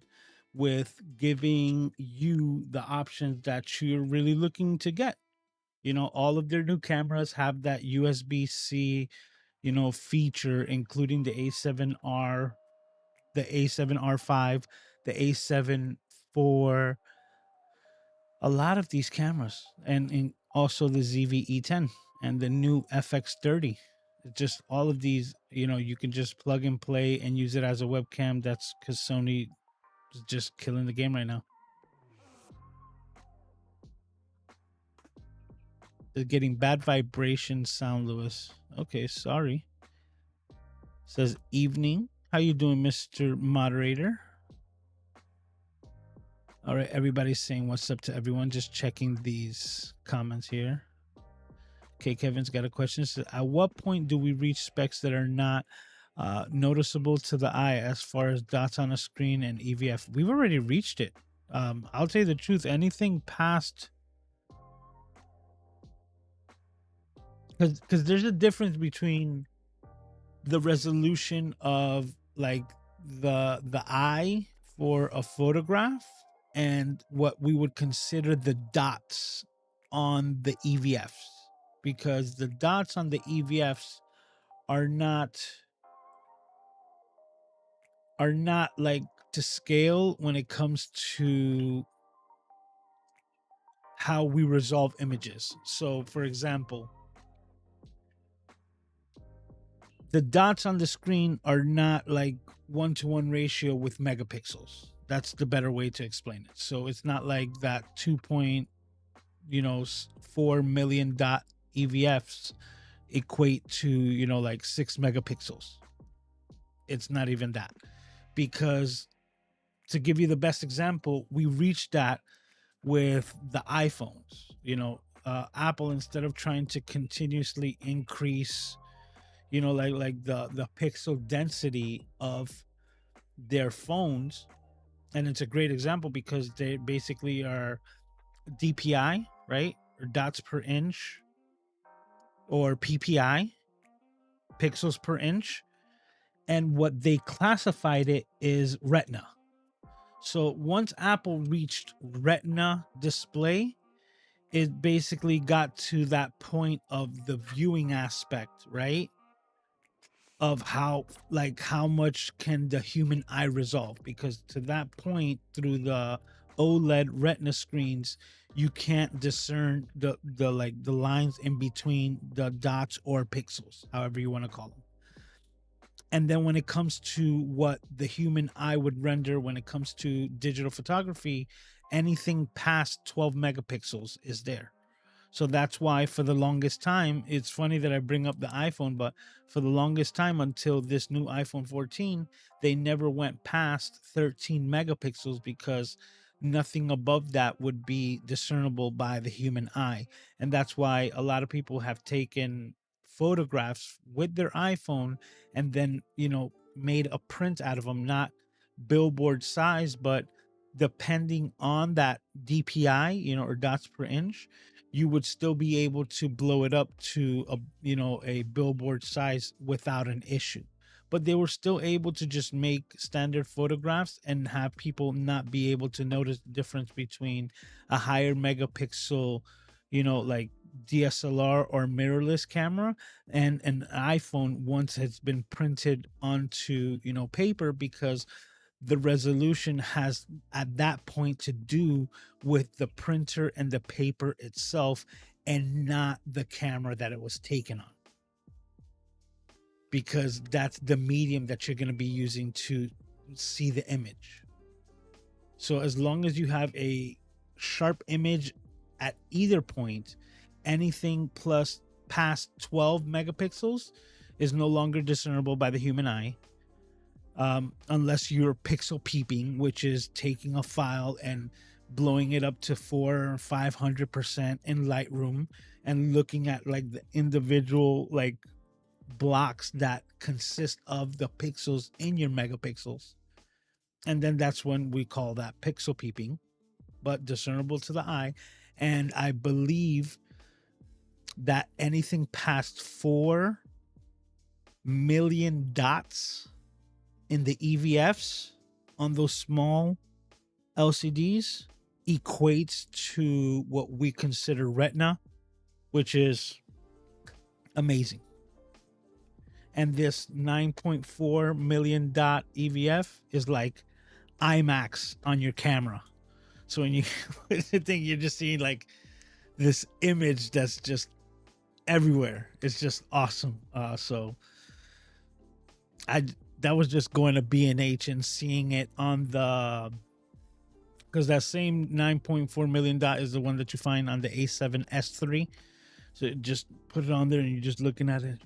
with giving you the options that you're really looking to get. You know, all of their new cameras have that USB-C, you know, feature, including the A7R, the A7R5, the A7 IV, a lot of these cameras, and also the ZV-E10 and the new FX30. Just all of these, you can just plug and play and use it as a webcam. That's because Sony is just killing the game right now. They're getting bad vibration sound, Lewis. Okay, sorry. Says evening. How you doing, Mr. Moderator? All right, everybody's saying what's up to everyone. Just checking these comments here. Okay, Kevin's got a question. So at what point do we reach specs that are not noticeable to the eye as far as dots on a screen and EVF? We've already reached it. I'll tell you the truth. Anything past, because there's a difference between the resolution of like the eye for a photograph and what we would consider the dots on the EVFs, because the dots on the EVFs are not like to scale when it comes to how we resolve images. So for example, the dots on the screen are not like 1-to-1 ratio with megapixels. That's the better way to explain it. So it's not like that 2.4 million dot EVFs equate to, like 6 megapixels. It's not even that, because to give you the best example, we reached that with the iPhones. Apple, instead of trying to continuously increase, like the pixel density of their phones, and it's a great example because they basically are DPI, right, or dots per inch, or PPI, pixels per inch, and what they classified it is Retina. So once Apple reached Retina display, it basically got to that point of the viewing aspect, right? Of how much can the human eye resolve, because to that point, through the OLED Retina screens, you can't discern the lines in between the dots or pixels, however you want to call them. And then when it comes to what the human eye would render when it comes to digital photography, anything past 12 megapixels is there. So that's why for the longest time, it's funny that I bring up the iPhone, but for the longest time until this new iPhone 14, they never went past 13 megapixels, because nothing above that would be discernible by the human eye. And that's why a lot of people have taken photographs with their iPhone and then, made a print out of them, not billboard size, but depending on that DPI, or dots per inch, you would still be able to blow it up to a billboard size without an issue. But they were still able to just make standard photographs and have people not be able to notice the difference between a higher megapixel, like DSLR or mirrorless camera, and an iPhone once it's been printed onto, paper, because the resolution has at that point to do with the printer and the paper itself, and not the camera that it was taken on, because that's the medium that you're going to be using to see the image. So as long as you have a sharp image at either point, anything past 12 megapixels is no longer discernible by the human eye. Unless you're pixel peeping, which is taking a file and blowing it up to 400 or 500% in Lightroom and looking at like the individual like blocks that consist of the pixels in your megapixels. And then that's when we call that pixel peeping, but discernible to the eye. And I believe that anything past 4 million dots in the EVFs on those small LCDs equates to what we consider Retina, which is amazing. And this 9.4 million dot EVF is like IMAX on your camera. So when you think you're just seeing like this image that's just everywhere. It's just awesome. So I that was just going to B&H and seeing it on the, because that same 9.4 million dot is the one that you find on the A7S3. So just put it on there and you're just looking at it.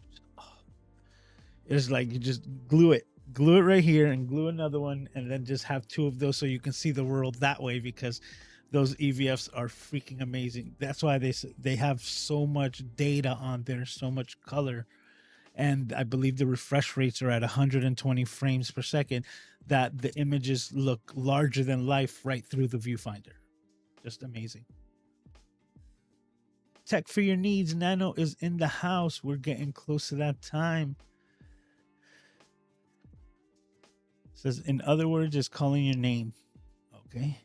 It's like you just glue it right here and glue another one, and then just have two of those so you can see the world that way, because those EVFs are freaking amazing. That's why they have so much data on there, so much color, and I believe the refresh rates are at 120 frames per second, that the images look larger than life right through the viewfinder. Just amazing. Tech for your needs. Nano is in the house. We're getting close to that time. Says, in other words, is calling your name. Okay.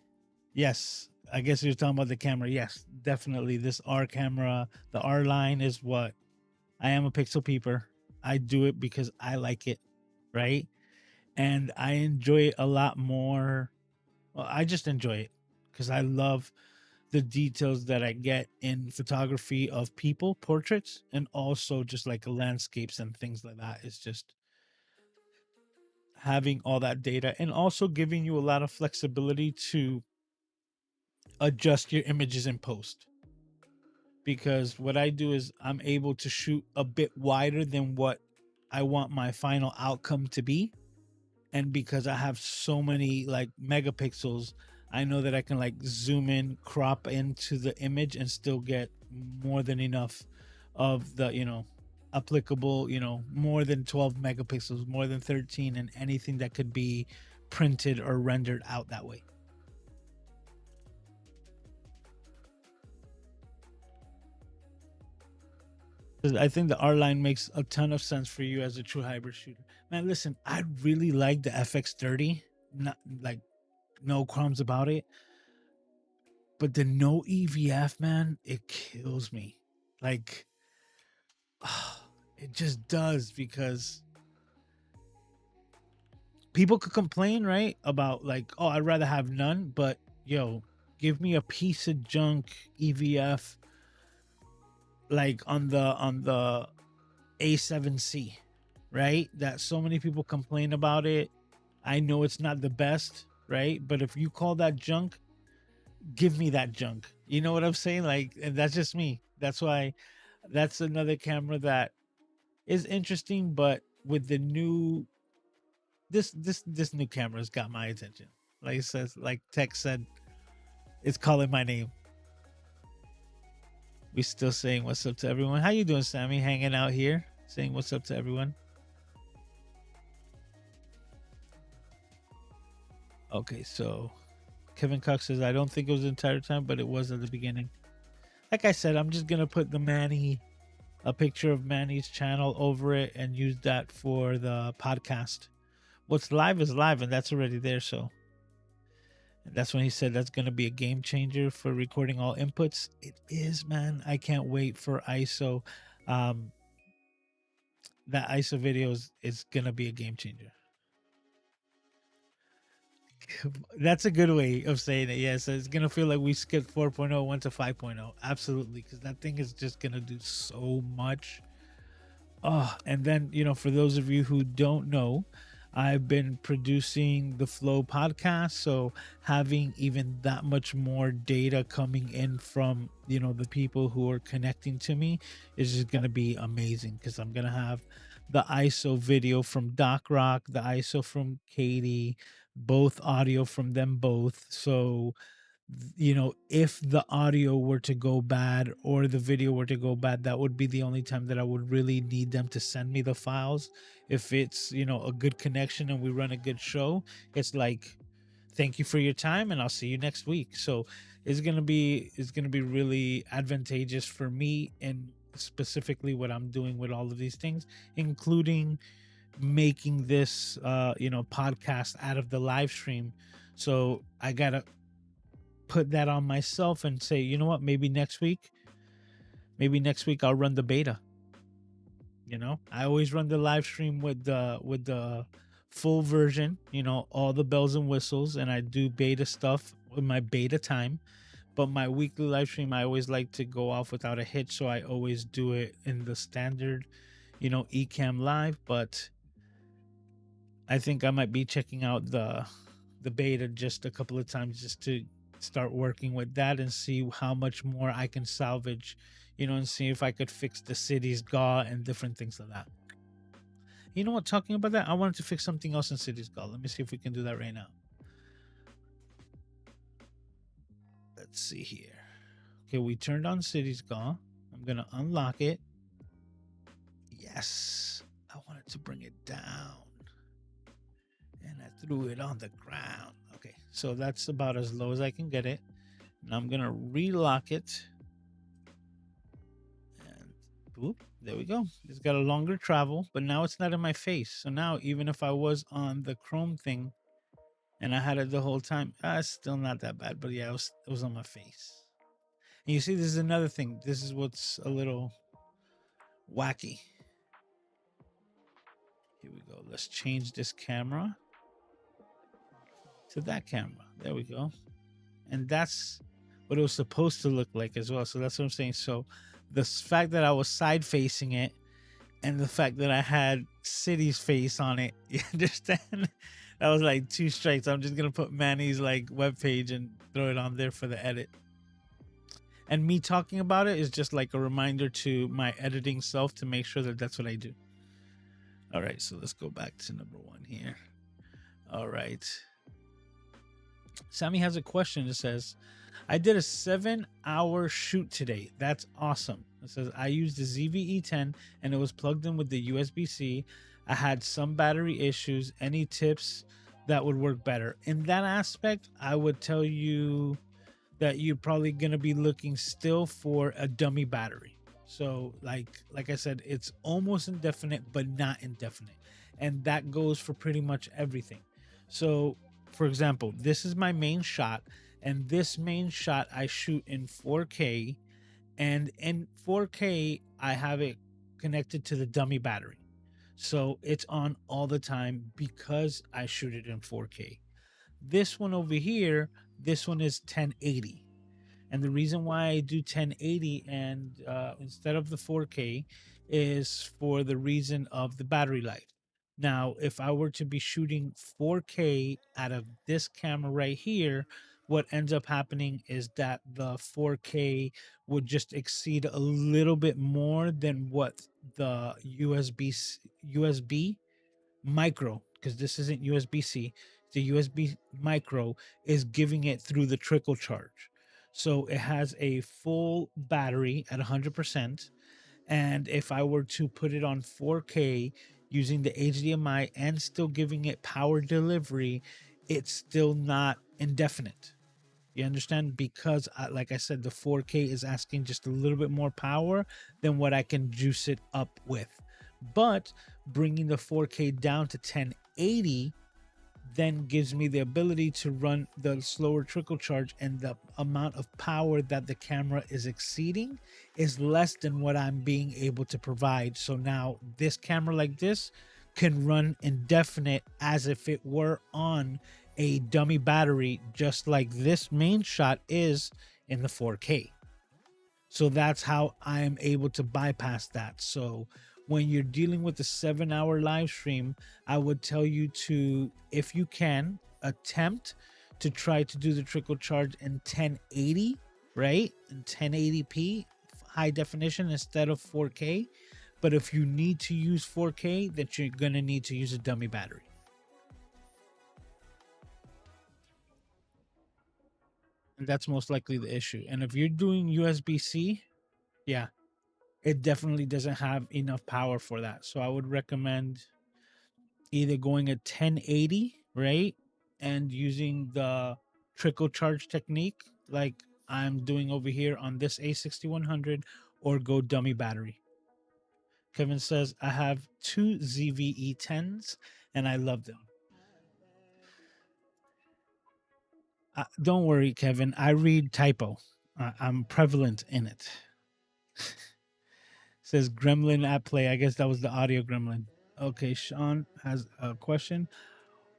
Yes. I guess you're talking about the camera. Yes, definitely. This R camera, the R line is what I am a pixel peeper. I do it because I like it, right? And I enjoy it a lot more. Well, I just enjoy it because I love the details that I get in photography of people, portraits, and also just like landscapes and things like that. It's just having all that data and also giving you a lot of flexibility to adjust your images in post. Because what I do is I'm able to shoot a bit wider than what I want my final outcome to be. And because I have so many like megapixels, I know that I can like zoom in, crop into the image and still get more than enough of the, applicable, more than 12 megapixels, more than 13, and anything that could be printed or rendered out that way. I think the R line makes a ton of sense for you as a true hybrid shooter. Man, listen, I really like the FX30. Not like no crumbs about it. But the no EVF, man, it kills me. Like, it just does, because people could complain, right? About like, oh, I'd rather have none, but yo, give me a piece of junk EVF like on the A7C, right? That so many people complain about it. I know it's not the best, right? But if you call that junk, give me that junk. You know what I'm saying? Like, and that's just me. That's why that's another camera that is interesting, but with the new this new camera's got my attention. Like it says, like Tech said, it's calling my name. We still saying what's up to everyone. How you doing, Sammy? Hanging out here, saying what's up to everyone. Okay, so Kevin Cox says, I don't think it was the entire time, but it was at the beginning. Like I said, I'm just gonna put a picture of Manny's channel over it and use that for the podcast. What's live is live, and that's already there. So that's when he said that's gonna be a game changer for recording all inputs. It is, man. I can't wait for ISO. That ISO video is gonna be a game changer. That's a good way of saying it. Yes, it's gonna feel like we skipped 4.0, went to 5.0. Absolutely, because that thing is just gonna do so much. Oh, and then for those of you who don't know, I've been producing the Flow podcast, so having even that much more data coming in from the people who are connecting to me is just gonna be amazing, because I'm gonna have the ISO video from Doc Rock, the ISO from Katie, both audio from them both. So if the audio were to go bad or the video were to go bad, that would be the only time that I would really need them to send me the files. If it's a good connection and we run a good show, it's like, thank you for your time and I'll see you next week. So it's gonna be really advantageous for me, and specifically what I'm doing with all of these things, including making this podcast out of the live stream. So I gotta put that on myself and say, you know what, maybe next week I'll run the beta. I always run the live stream with the full version, all the bells and whistles, and I do beta stuff with my beta time. But my weekly live stream, I always like to go off without a hitch, so I always do it in the standard, Ecamm live. But I think I might be checking out the beta just a couple of times just to start working with that and see how much more I can salvage, and see if I could fix the C.I.T.Y.S.G.A.W and different things like that. You know what? Talking about that, I wanted to fix something else in C.I.T.Y.S.G.A.W. Let me see if we can do that right now. Let's see here. Okay, we turned on C.I.T.Y.S.G.A.W. I'm gonna unlock it. Yes, I wanted to bring it down, and I threw it on the ground. Okay, so that's about as low as I can get it. And I'm gonna relock it, and boop, there we go. It's got a longer travel, but now it's not in my face. So now, even if I was on the Chrome thing and I had it the whole time, it's still not that bad. But yeah, it was on my face. And you see, this is another thing. This is what's a little wacky. Here we go. Let's change this camera to that camera. There we go. And that's what it was supposed to look like as well. So that's what I'm saying. So the fact that I was side facing it and the fact that I had City's face on it, you understand? That was like two strikes. I'm just gonna put Manny's like webpage and throw it on there for the edit. And me talking about it is just like a reminder to my editing self to make sure that that's what I do. All right, so let's go back to number one here. All right. Sammy has a question. It says, I did a 7-hour shoot today. That's awesome. It says, I used the ZV-E10 and it was plugged in with the USB-C. I had some battery issues. Any tips that would work better? In that aspect, I would tell you that you're probably going to be looking still for a dummy battery. So like I said, it's almost indefinite, but not indefinite. And that goes for pretty much everything. So for example, this is my main shot, and this main shot I shoot in 4K, and in 4K I have it connected to the dummy battery. So it's on all the time because I shoot it in 4K. This one over here, this one is 1080. And the reason why I do 1080 and instead of the 4K is for the reason of the battery life. Now, if I were to be shooting 4K out of this camera right here, what ends up happening is that the 4K would just exceed a little bit more than what the USB micro, because this isn't USB-C, the USB micro is giving it through the trickle charge. So it has a full battery at 100%. And if I were to put it on 4K using the HDMI and still giving it power delivery, it's still not indefinite. You understand? Because, like I said, the 4K is asking just a little bit more power than what I can juice it up with. But bringing the 4K down to 1080 then gives me the ability to run the slower trickle charge, and the amount of power that the camera is exceeding is less than what I'm being able to provide. So now this camera like this can run indefinite as if it were on a dummy battery, just like this main shot is in the 4K. So that's how I am able to bypass that. So when you're dealing with a 7-hour live stream, I would tell you to, if you can, attempt to try to do the trickle charge in 1080, right? In 1080p, high definition instead of 4K. But if you need to use 4K, then you're going to need to use a dummy battery. And that's most likely the issue. And if you're doing USB-C, yeah, it definitely doesn't have enough power for that. So I would recommend either going at 1080, right? And using the trickle charge technique like I'm doing over here on this A6100, or go dummy battery. Kevin says, I have two ZV-E10s and I love them. Don't worry, Kevin. I read typo. I'm prevalent in it. Says Gremlin at play. I guess that was the audio gremlin. Okay, Sean has a question.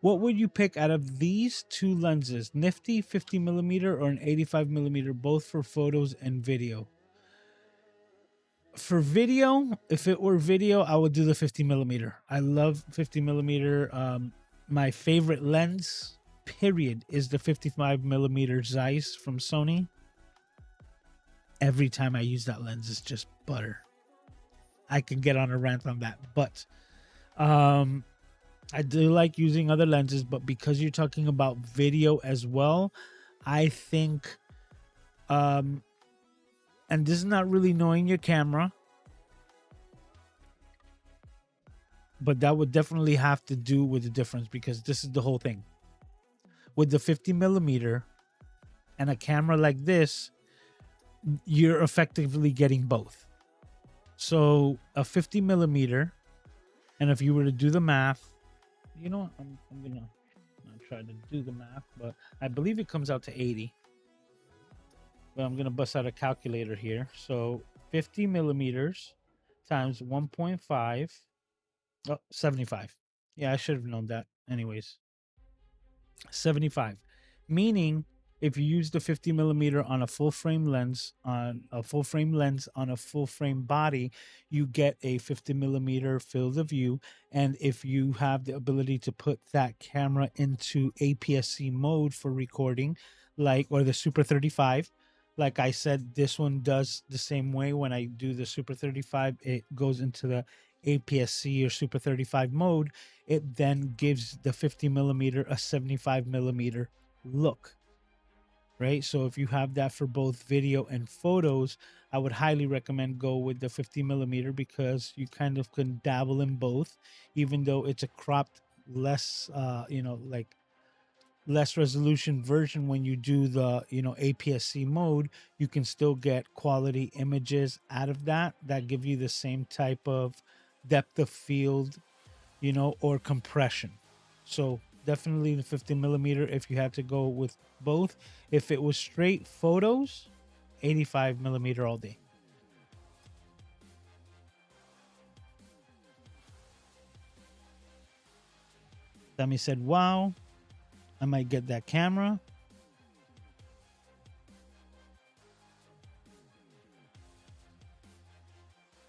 What would you pick out of these two lenses? Nifty 50 millimeter or an 85 millimeter, both for photos and video? For video, if it were video, I would do the 50 millimeter. I love 50 millimeter. My favorite lens, period, is the 55 millimeter Zeiss from Sony. Every time I use that lens, it's just butter. I could get on a rant on that, but I do like using other lenses. But because you're talking about video as well, I think, and this is not really knowing your camera, but that would definitely have to do with the difference, because this is the whole thing. With the 50 millimeter and a camera like this, you're effectively getting both. So a 50 millimeter, and if you were to do the math, you know, I'm gonna not try to do the math, but I believe it comes out to 80. But I'm gonna bust out a calculator here. So 50 millimeters times 1.5. Oh, 75. Yeah, I should have known that. Anyways, 75. Meaning, if you use the 50 millimeter on a full frame lens, on a full frame body, you get a 50 millimeter field of view. And if you have the ability to put that camera into APS-C mode for recording, like, or the Super 35, like I said, this one does the same way. When I do the Super 35, it goes into the APS-C or Super 35 mode. It then gives the 50 millimeter a 75 millimeter look, right? So if you have that for both video and photos, I would highly recommend go with the 50 millimeter, because you kind of can dabble in both, even though it's a cropped, less like less resolution version. When you do the APS-C mode, you can still get quality images out of that give you the same type of depth of field, or compression. So definitely the 50 millimeter if you had to go with both. If it was straight photos, 85 millimeter all day. Sammy said, wow, I might get that camera.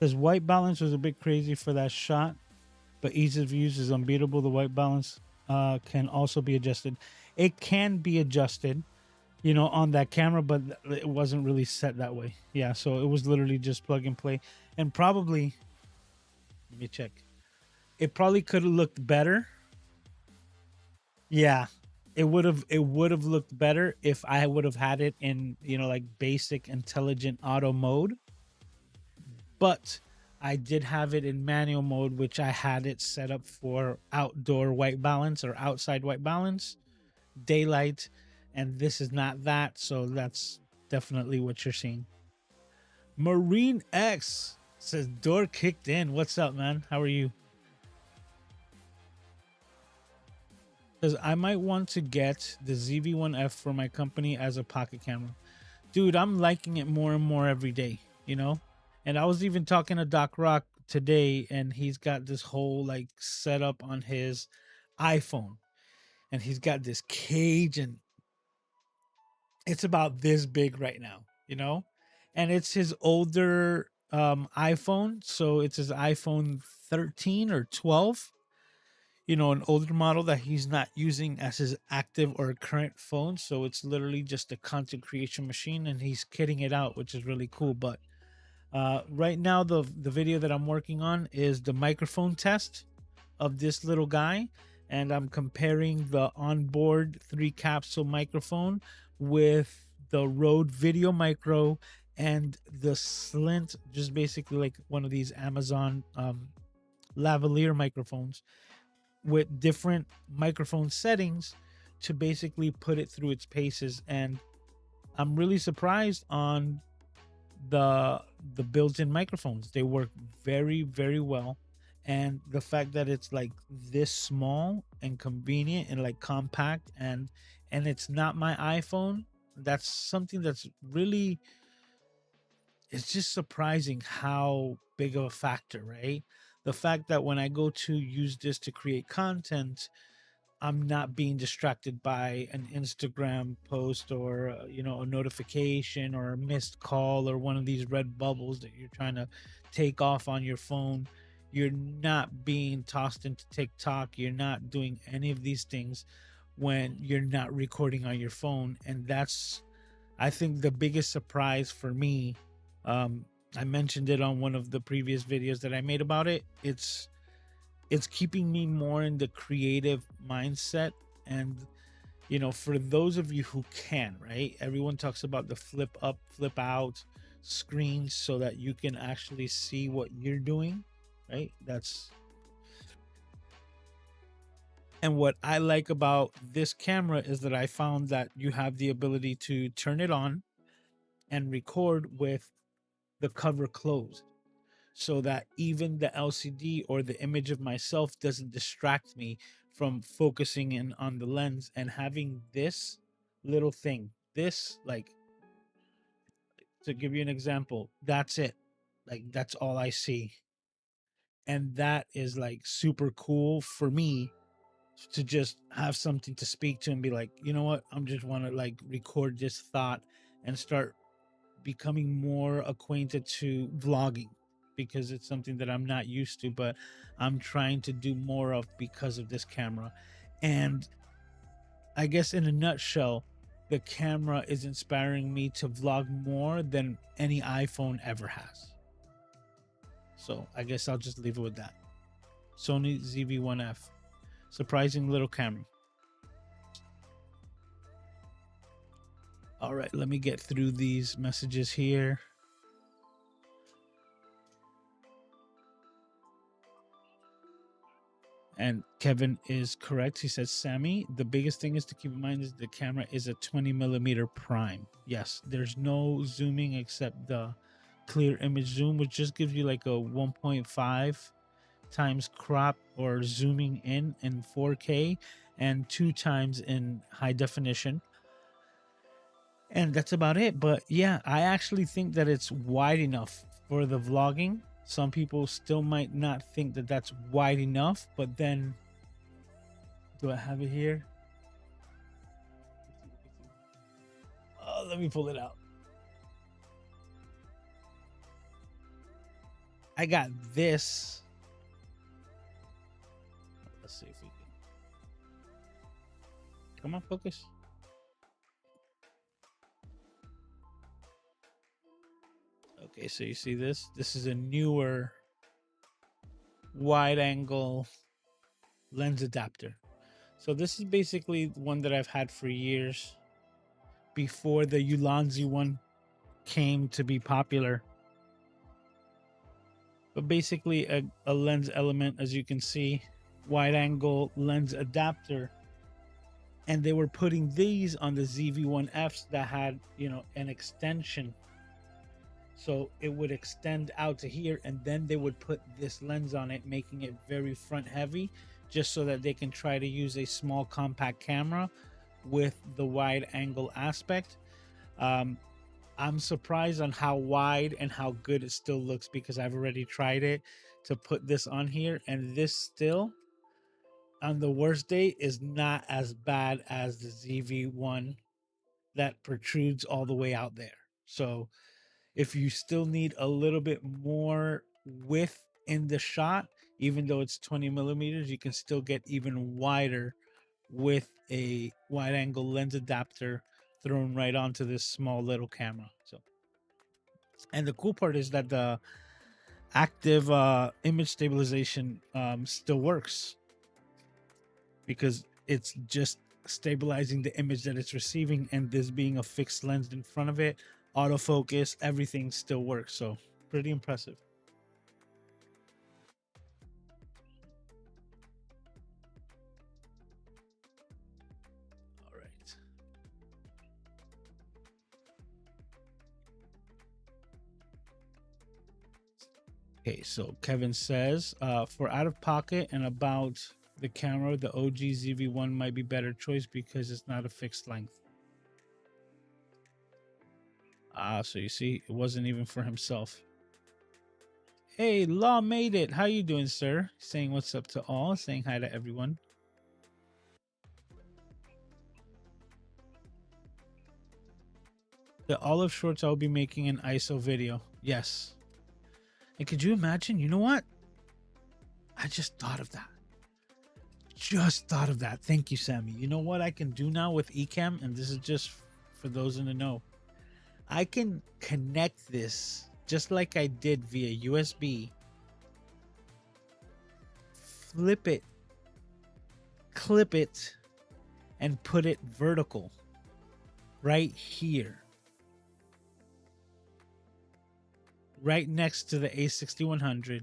Says white balance was a bit crazy for that shot, but ease of use is unbeatable. The white balance can also be adjusted. It can be adjusted, on that camera, but it wasn't really set that way. Yeah, so it was literally just plug and play. And probably, let me check. It probably could have looked better. Yeah, it would have looked better if I would have had it in, like basic intelligent auto mode. But I did have it in manual mode, which I had it set up for outdoor white balance or outside white balance, daylight, and this is not that. So that's definitely what you're seeing. Marine X says door kicked in. What's up, man? How are you? Says I might want to get the ZV-1F for my company as a pocket camera. Dude, I'm liking it more and more every day, And I was even talking to Doc Rock today, and he's got this whole like setup on his iPhone, and he's got this cage, and it's about this big right now, and it's his older iPhone, so it's his iPhone 13 or 12, an older model that he's not using as his active or current phone. So it's literally just a content creation machine, and he's kitting it out, which is really cool. But right now, the video that I'm working on is the microphone test of this little guy, and I'm comparing the onboard 3 capsule microphone with the Rode Video Micro and the Slint, just basically like one of these Amazon lavalier microphones, with different microphone settings to basically put it through its paces. And I'm really surprised on the built-in microphones. They work very, very well. And the fact that it's like this small and convenient and like compact, and it's not my iPhone, that's something that's really, it's just surprising how big of a factor, right? The fact that when I go to use this to create content, I'm not being distracted by an Instagram post or a notification or a missed call or one of these red bubbles that you're trying to take off on your phone. You're not being tossed into TikTok. You're not doing any of these things when you're not recording on your phone. And that's, I think, the biggest surprise for me. um I mentioned it on one of the previous videos that I made about it. It's keeping me more in the creative mindset. And for those of you who can, right, everyone talks about the flip up, flip out screens so that you can actually see what you're doing, right? That's And what I like about this camera is that I found that you have the ability to turn it on and record with the cover closed, so that even the LCD or the image of myself doesn't distract me from focusing in on the lens. And having this little thing, this, like, to give you an example, that's it. Like, that's all I see. And that is like super cool for me to just have something to speak to and be like, you know what, I'm just want to like record this thought and start becoming more acquainted to vlogging, because it's something that I'm not used to, but I'm trying to do more of because of this camera. And I guess in a nutshell, the camera is inspiring me to vlog more than any iPhone ever has. So I guess I'll just leave it with that. Sony ZV-1F. Surprising little camera. All right, let me get through these messages here. And Kevin is correct. He says, Sammy, the biggest thing is to keep in mind is the camera is a 20mm prime. Yes, there's no zooming except the clear image zoom, which just gives you like a 1.5 times crop or zooming in 4K and 2 times in high definition. And that's about it. But yeah, I actually think that it's wide enough for the vlogging. Some people still might not think that that's wide enough, but then do I have it here? Oh, let me pull it out. I got this. Let's see if we can. Come on, focus. Okay, so you see this? This is a newer wide angle lens adapter. So this is basically one that I've had for years before the Ulanzi one came to be popular. But basically a lens element, as you can see, wide angle lens adapter. And they were putting these on the ZV-1Fs that had, an extension. So it would extend out to here, and then they would put this lens on it, making it very front heavy, just so that they can try to use a small compact camera with the wide angle aspect. I'm surprised on how wide and how good it still looks, because I've already tried it to put this on here, and this still, on the worst day, is not as bad as the ZV-1 that protrudes all the way out there. So if you still need a little bit more width in the shot, even though it's 20mm, you can still get even wider with a wide angle lens adapter thrown right onto this small little camera. So, and the cool part is that the active image stabilization still works, because it's just stabilizing the image that it's receiving, and this being a fixed lens in front of it, autofocus, everything still works. So pretty impressive. All right. Okay, so Kevin says, for out of pocket and about the camera, the OG ZV-1 might be better choice because it's not a fixed length. So you see, it wasn't even for himself. Hey, Law made it. How you doing, sir? Saying what's up to all, saying hi to everyone. The olive shorts I'll be making an ISO video. Yes. And could you imagine? You know what? I just thought of that. Just thought of that. Thank you, Sammy. You know what I can do now with Ecamm? And this is just for those in the know. I can connect this just like I did via USB. Flip it, clip it, and put it vertical right here. Right next to the A6100.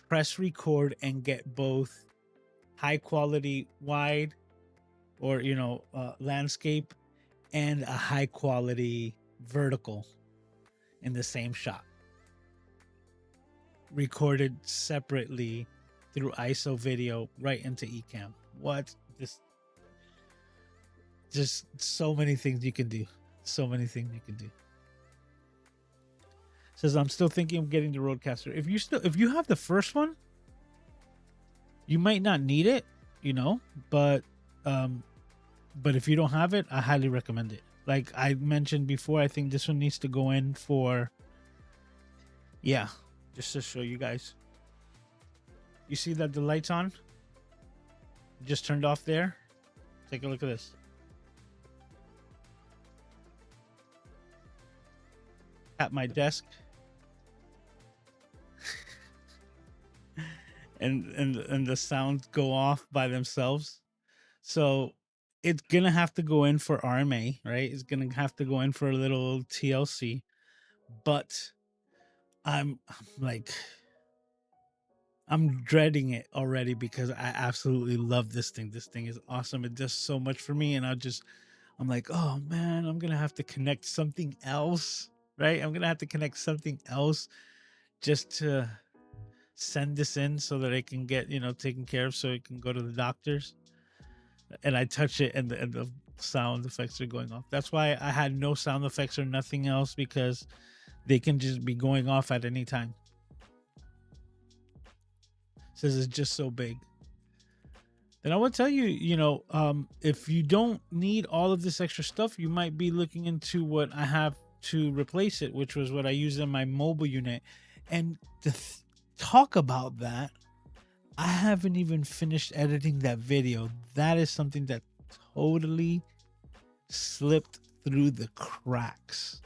Press record and get both high quality wide or landscape and a high quality vertical in the same shot, recorded separately through ISO video right into Ecamm. What this just so many things you can do. So many things you can do. Says I'm still thinking of getting the Rodecaster. If you have the first one, you might not need it, but if you don't have it, I highly recommend it. Like I mentioned before, I think this one needs to go in for, just to show you guys. You see that the light's on? Just turned off there. Take a look at this. At my desk. and the sounds go off by themselves. So it's gonna have to go in for RMA, right? It's gonna have to go in for a little TLC, but I'm dreading it already because I absolutely love this thing. This thing is awesome. It does so much for me, and I'm like, oh man, I'm gonna have to connect something else, right? I'm gonna have to connect something else just to send this in so that I can get taken care of, so it can go to the doctors. And I touch it, and the sound effects are going off. That's why I had no sound effects or nothing else, because they can just be going off at any time. Says it's just so big. Then I will tell you, if you don't need all of this extra stuff, you might be looking into what I have to replace it, which was what I use in my mobile unit. And to talk about that, I haven't even finished editing that video. That is something that totally slipped through the cracks.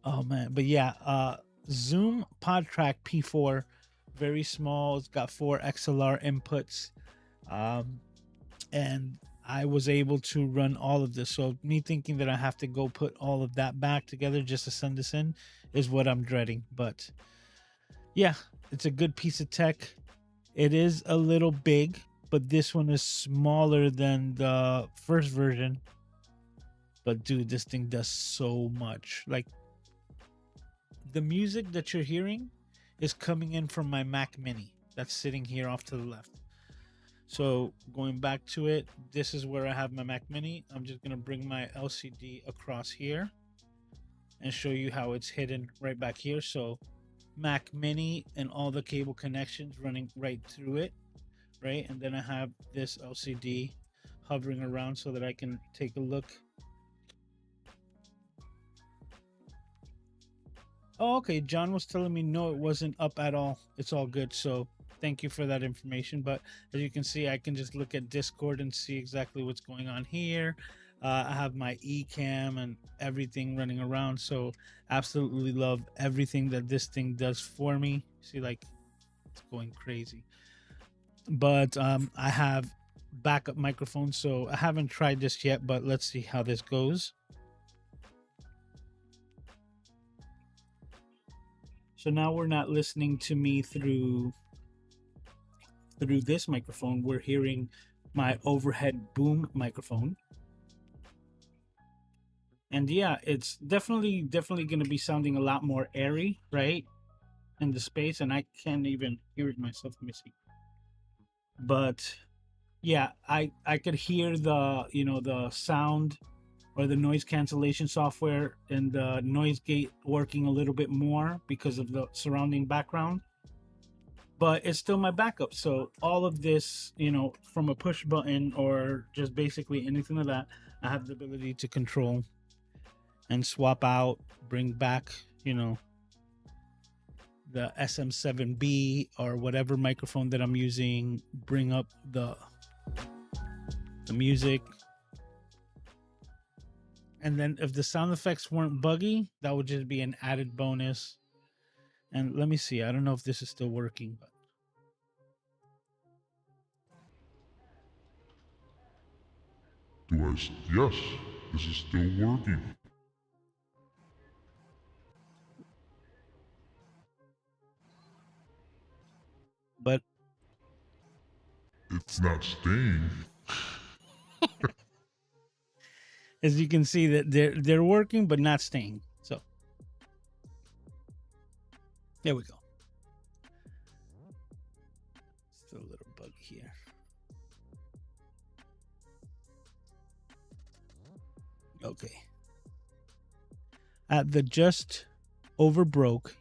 Oh man, but yeah, Zoom PodTrack P4, very small. It's got 4 XLR inputs, and I was able to run all of this. So me thinking that I have to go put all of that back together just to send this in is what I'm dreading. But yeah, it's a good piece of tech. It is a little big, but this one is smaller than the first version. But dude, this thing does so much. Like, the music that you're hearing is coming in from my Mac Mini that's sitting here off to the left. So going back to it, this is where I have my Mac Mini. I'm just going to bring my LCD across here and show you how it's hidden right back here. So Mac Mini and all the cable connections running right through it, right? And then I have this LCD hovering around so that I can take a look. Oh, okay. John was telling me no, it wasn't up at all. It's all good. So thank you for that information. But as you can see, I can just look at Discord and see exactly what's going on here. I have my Ecamm and everything running around. So absolutely love everything that this thing does for me. See, like, it's going crazy. But I have backup microphones, so I haven't tried this yet, but let's see how this goes. So now we're not listening to me through this microphone. We're hearing my overhead boom microphone. And yeah, it's definitely going to be sounding a lot more airy, right, in the space. And I can't even hear it myself. Let me see. But yeah, I could hear the the sound or the noise cancellation software and the noise gate working a little bit more because of the surrounding background. But it's still my backup. So all of this, from a push button or just basically anything like that, I have the ability to control and swap out, bring back, you know, the SM7B or whatever microphone that I'm using, bring up the music. And then if the sound effects weren't buggy, that would just be an added bonus. And let me see. I don't know if this is still working, but Yes, this is still working. but It's not staying. as you can see that they're working but not staying. So there we go. Still a little buggy here. Okay. At the just over broke.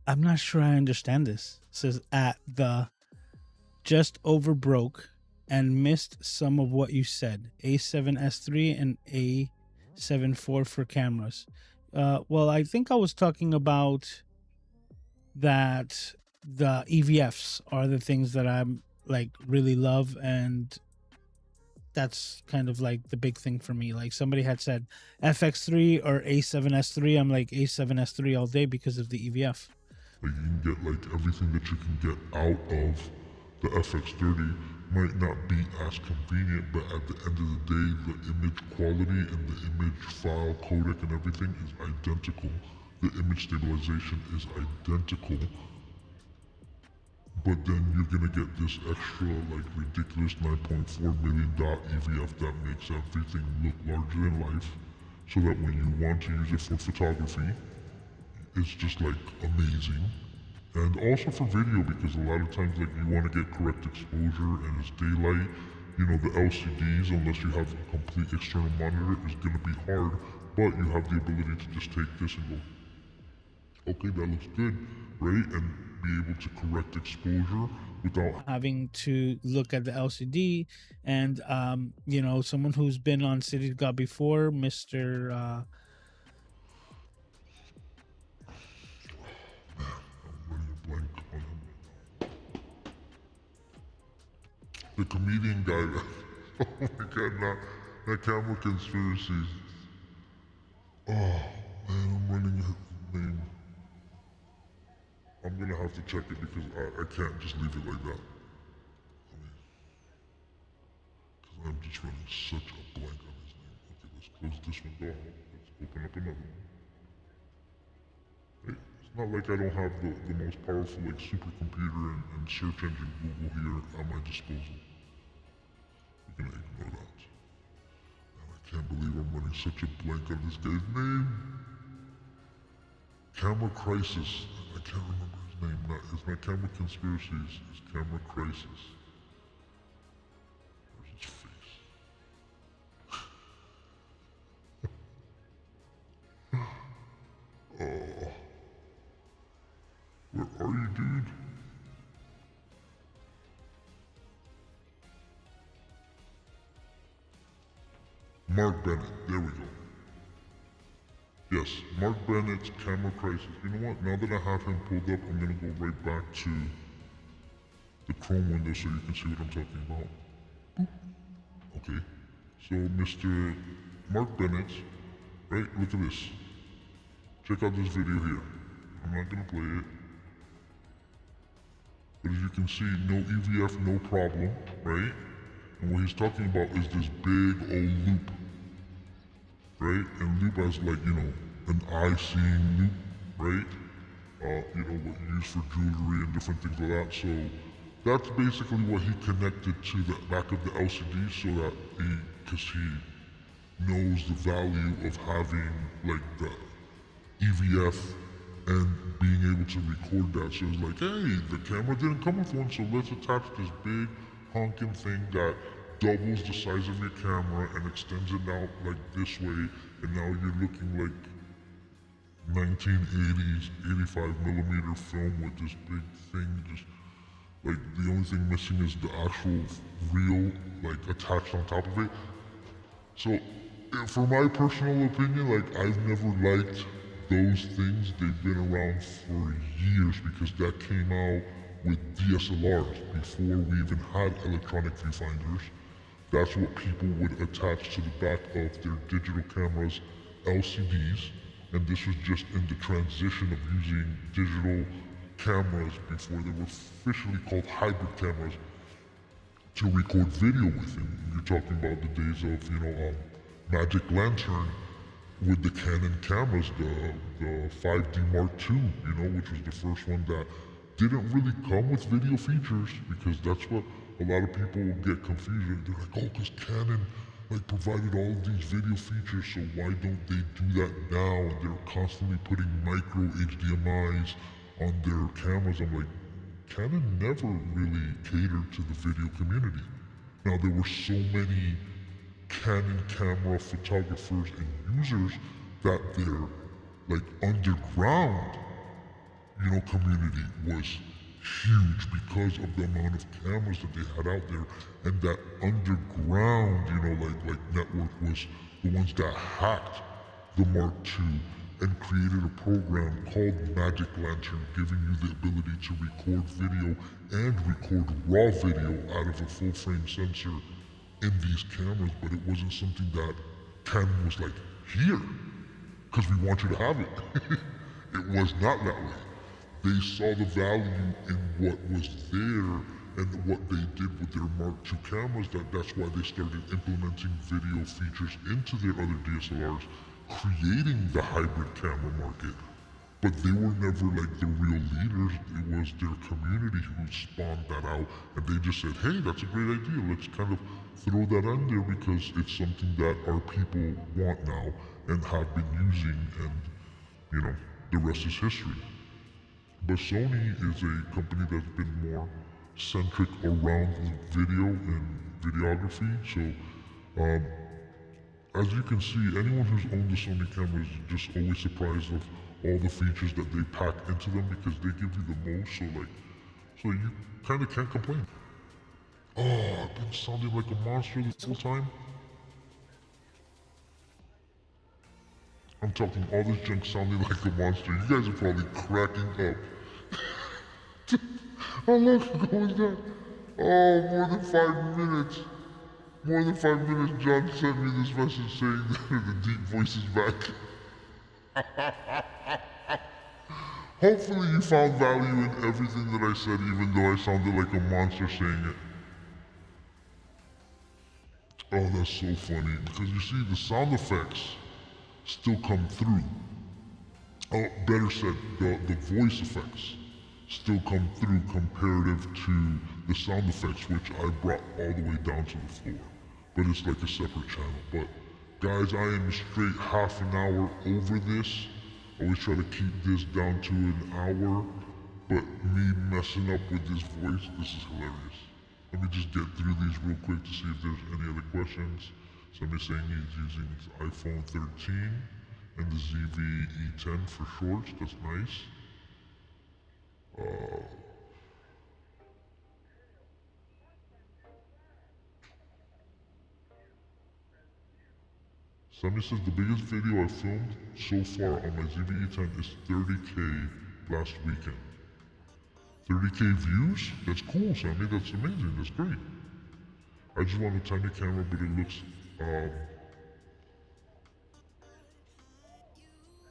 I'm not sure I understand this. It says at the just over broke and missed some of what you said. A7S3 and A7 IV for cameras. Well, I think I was talking about that the EVFs are the things that I'm like really love, and that's kind of like the big thing for me. Like somebody had said FX3 or A7S3, I'm like A7S3 all day because of the EVF. Like you can get like everything that you can get out of the FX30 might not be as convenient, but at the end of the day, the image quality and the image file codec and everything is identical. The image stabilization is identical. But then you're gonna get this extra, like ridiculous 9.4 million dot EVF that makes everything look larger than life, so that when you want to use it for photography, it's just like amazing. And also for video, because a lot of times like you want to get correct exposure and it's daylight, you know, the LCDs, unless you have a complete external monitor, is going to be hard, but you have the ability to just take this and go, okay, that looks good, right? And be able to correct exposure without having to look at the LCD. And you know, someone who's been on C.I.T.Y.S.G.A.W before, Mr. I'm running a blank on him right now. The comedian guy. Oh my god, not that camera conspiracies. Oh man, I'm running his name. I'm gonna have to check it because I can't just leave it like that. I mean, because I'm just running such a blank on his name. Okay, let's close this window out. Let's open up another one. Hey, it's not like I don't have the most powerful like supercomputer and search engine Google here at my disposal. We're gonna ignore that. And I can't believe I'm running such a blank on this guy's name. Camera Crisis. I can't remember his name. It's not Camera Conspiracies. It's Camera Crisis. Where's his face? Oh. Where are you, dude? Mark Bennett. There we go. Yes, Mark Bennett's Camera Crisis. You know what? Now that I have him pulled up, I'm going to go right back to the Chrome window so you can see what I'm talking about. Okay. So, Mr. Mark Bennett, right? Look at this. Check out this video here. I'm not going to play it. But as you can see, no EVF, no problem, right? And what he's talking about is this big old loop, right? And loop has like, you know, an eye-seeing loop, right? You know, what you use for jewelry and different things like that. So that's basically what he connected to the back of the LCD so that because he knows the value of having like the EVF and being able to record that. So it's like, hey, the camera didn't come with one, so let's attach this big honking thing that doubles the size of your camera and extends it out like this way, and now you're looking like 1980s 85 millimeter film with this big thing. Just Like the only thing missing is the actual reel like attached on top of it. So, for my personal opinion, like I've never liked those things. They've been around for years because that came out with DSLRs before we even had electronic viewfinders. That's what people would attach to the back of their digital cameras, LCDs, and this was just in the transition of using digital cameras before they were officially called hybrid cameras to record video with. And you're talking about the days of, Magic Lantern with the Canon cameras, the 5D Mark II, which was the first one that didn't really come with video features because that's what a lot of people get confused. They're like, oh, because Canon like provided all of these video features, so why don't they do that now? And they're constantly putting micro HDMI's on their cameras. I'm like, Canon never really catered to the video community. Now there were so many Canon camera photographers and users that their like underground, community was huge because of the amount of cameras that they had out there, and that underground, like network was the ones that hacked the Mark II and created a program called Magic Lantern, giving you the ability to record video and record raw video out of a full frame sensor in these cameras, but it wasn't something that Canon was like, here, because we want you to have it. It was not that way. They saw the value in what was there and what they did with their Mark II cameras. That's why they started implementing video features into their other DSLRs, creating the hybrid camera market. But they were never like the real leaders. It was their community who spawned that out, and they just said, hey, that's a great idea. Let's kind of throw that in there because it's something that our people want now and have been using, and the rest is history. But Sony is a company that's been more centric around video and videography. So, as you can see, anyone who's owned the Sony camera is just always surprised of all the features that they pack into them because they give you the most. So you kind of can't complain. Oh, I've been sounding like a monster this whole time. I'm talking all this junk sounding like a monster. You guys are probably cracking up. How long ago was that? Oh, more than 5 minutes. More than 5 minutes, John sent me this message saying that the deep voice is back. Hopefully you found value in everything that I said, even though I sounded like a monster saying it. Oh, that's so funny, because you see the sound effects still come through. Oh, better said, the voice effects still come through comparative to the sound effects, which I brought all the way down to the floor. But it's like a separate channel. But guys, I am straight half an hour over this. I always try to keep this down to an hour, but me messing up with this voice, this is hilarious. Let me just get through these real quick to see if there's any other questions. Somebody saying he's using his iPhone 13 and the ZV-E10 for shorts. That's nice. Somebody says the biggest video I filmed so far on my ZV-E10 is 30K last weekend. 30K views? That's cool, Sammy. That's amazing. That's great. I just want a tiny camera, but it looks,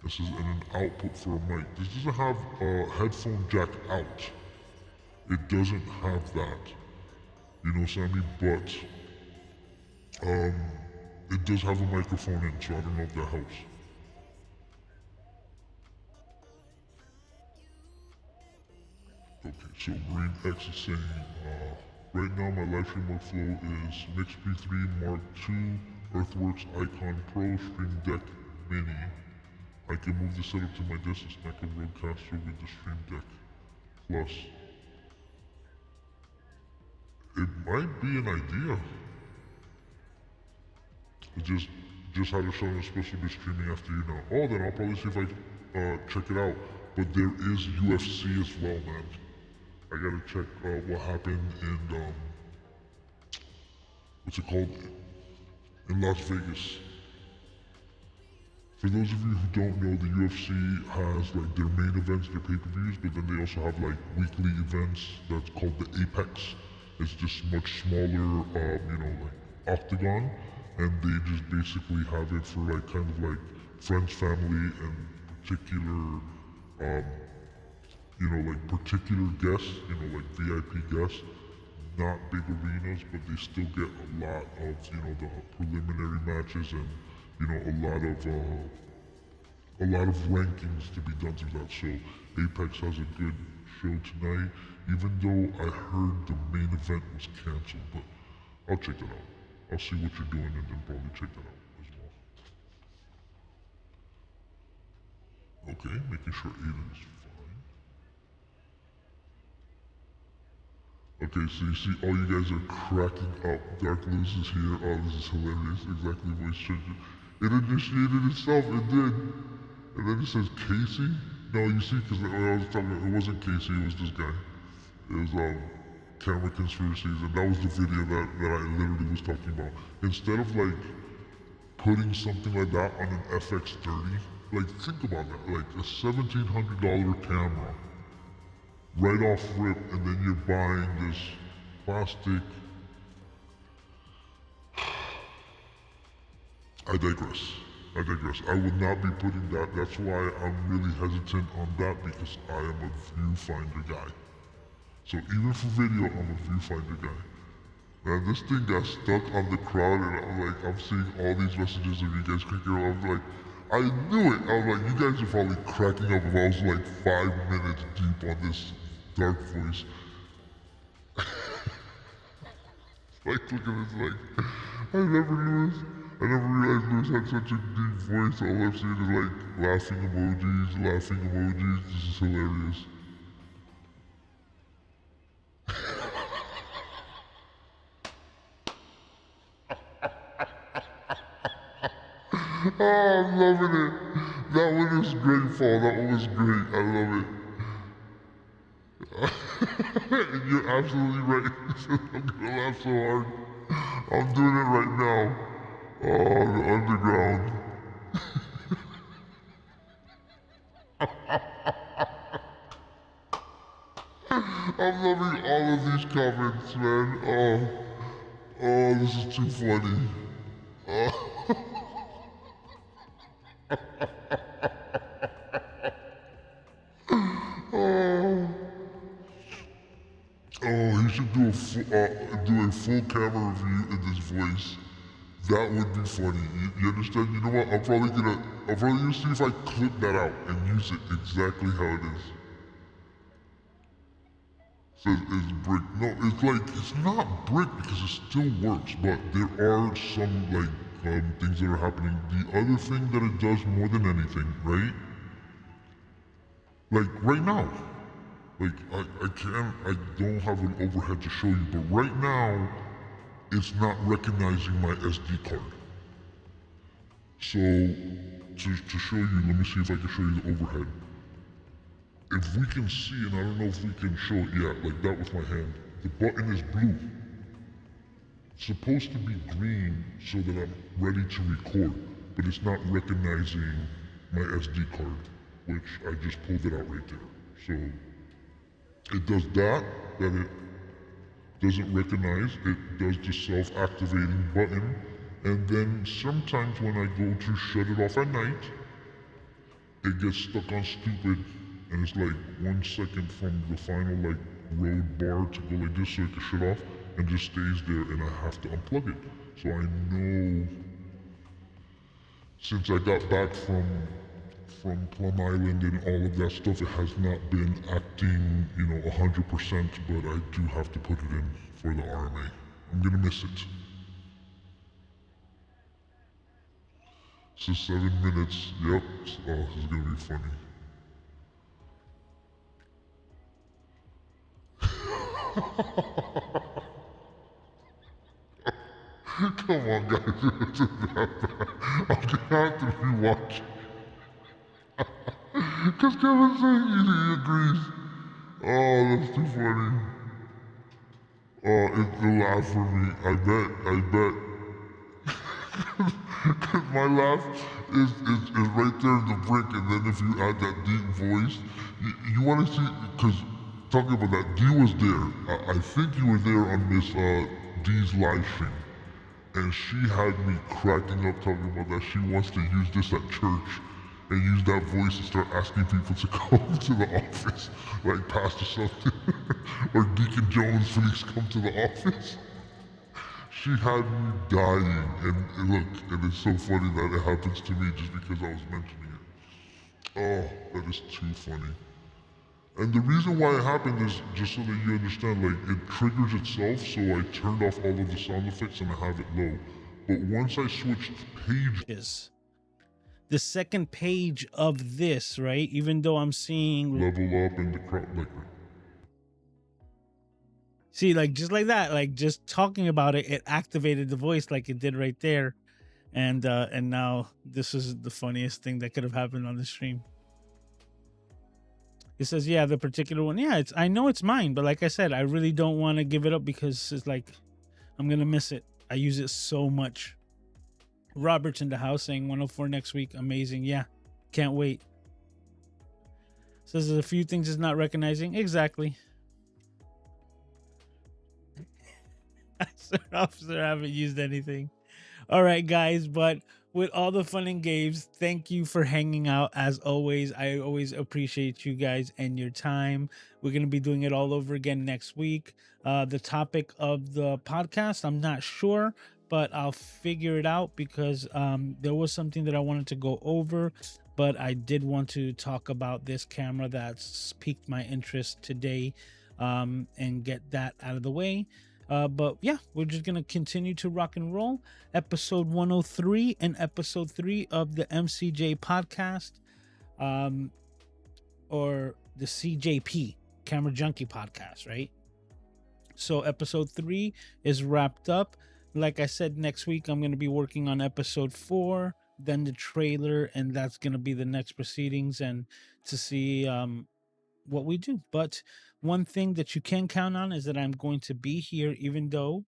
this is an output for a mic. This doesn't have a headphone jack out. It doesn't have that. Sammy, but, it does have a microphone in, so I don't know if that helps. Okay, so Green X is saying, right now my live stream workflow is MixP3 Mark II, Earthworks Icon Pro, Stream Deck Mini. I can move the setup to my desk and snack a roadcaster with the Stream Deck Plus. It might be an idea. It just had a show that's supposed to be streaming after Oh, then I'll probably see if I check it out. But there is UFC as well, man. I gotta check what happened in what's it called, in Las Vegas. For those of you who don't know, the UFC has like their main events, their pay-per-views, but then they also have like weekly events that's called the Apex. It's just much smaller, like octagon, and they just basically have it for like kind of like friends, family, and particular, like particular guests, like VIP guests. Not big arenas, but they still get a lot of, the preliminary matches and, a lot of rankings to be done through that. So Apex has a good show tonight, even though I heard the main event was canceled, but I'll check that out. I'll see what you're doing and then probably check that out as well. Okay, making sure Aiden is fine. Okay, so you see all you guys are cracking up. Dark Lewis is here. Oh, this is hilarious. Exactly voice changer. It initiated itself, it did. And then it says Casey? No, you see, because when I was talking, it wasn't Casey, it was this guy. It was Camera Conspiracies, and that was the video that I literally was talking about. Instead of like putting something like that on an FX30, like think about that, like a $1,700 camera, right off rip, and then you're buying this plastic. I digress. I would not be putting that. That's why I'm really hesitant on that, because I am a viewfinder guy. So even for video, I'm a viewfinder guy. Man, this thing got stuck on the crowd, and I'm seeing all these messages of you guys cracking up. I'm like, I knew it. I was like, you guys are probably cracking up if I was like 5 minutes deep on this dark voice. Like, look at this, like, I never realized Lewis had such a deep voice. All I've seen is like laughing emojis. This is hilarious. Oh, I'm loving it. That one is great, Paul. That one was great. I love it. And you're absolutely right. I'm gonna laugh so hard. I'm doing it right now. Oh, the underground. I'm loving all of these comments, man. Oh, this is too funny. Oh. Oh, he should do a full camera review in this voice. That would be funny. You understand? You know what? I'm probably gonna see if I clip that out and use it exactly how it is. Says it's brick. No, it's not brick because it still works, but there are some things that are happening. The other thing that it does more than anything, right? Like right now. Like I don't have an overhead to show you, but right now, it's not recognizing my SD card. So, to show you, let me see if I can show you the overhead. If we can see, and I don't know if we can show it yet, like that with my hand, the button is blue. It's supposed to be green so that I'm ready to record, but it's not recognizing my SD card, which I just pulled it out right there. So, it does that it doesn't recognize. It does the self-activating button. And then sometimes when I go to shut it off at night, it gets stuck on stupid, and it's like 1 second from the final road bar to go like this so it can shut off, and just stays there, and I have to unplug it. So I know, since I got back from Plum Island and all of that stuff, it has not been acting, 100%, but I do have to put it in for the RMA. I'm gonna miss it. So 7 minutes, yep. Oh, this is gonna be funny. Come on, guys. I'm gonna have to rewatch. Because Kevin's saying he agrees. Oh, that's too funny. Oh, it's a laugh for me. I bet. My laugh is right there in the brink, and then if you add that deep voice, you want to see, because talking about that, Dee was there. I think you were there on Miss Dee's live stream, and she had me cracking up talking about that she wants to use this at church and use that voice and start asking people to come to the office, like Pastor something, or Deacon Jones, please come to the office. She had me dying, and look, and it's so funny that it happens to me just because I was mentioning it. Oh, that is too funny. And the reason why it happened is just so that you understand, like, it triggers itself, so I turned off all of the sound effects and I have it low. But once I switched Is the second page of this, right? Even though I'm seeing level up and the crowd, like, see, like just like that, like just talking about it, it activated the voice like it did right there. And now this is the funniest thing that could have happened on the stream. It says, yeah, the particular one. Yeah, I know it's mine, but like I said, I really don't want to give it up because it's like I'm gonna miss it. I use it so much. Robert's in the house saying 104 next week. Amazing. Yeah. Can't wait. Says there's a few things it's not recognizing. Exactly. Sir Officer, I haven't used anything. All right, guys, but with all the fun and games, thank you for hanging out as always. I always appreciate you guys and your time. We're going to be doing it all over again next week. The topic of the podcast, I'm not sure, but I'll figure it out because there was something that I wanted to go over, but I did want to talk about this camera that's piqued my interest today, and get that out of the way. But yeah, we're just going to continue to rock and roll. Episode 103 and episode 3 of the MCJ podcast, or the CJP, Camera Junkie podcast, right? So episode 3 is wrapped up. Like I said, next week I'm going to be working on episode 4, then the trailer, and that's going to be the next proceedings and to see what we do. But one thing that you can count on is that I'm going to be here, even though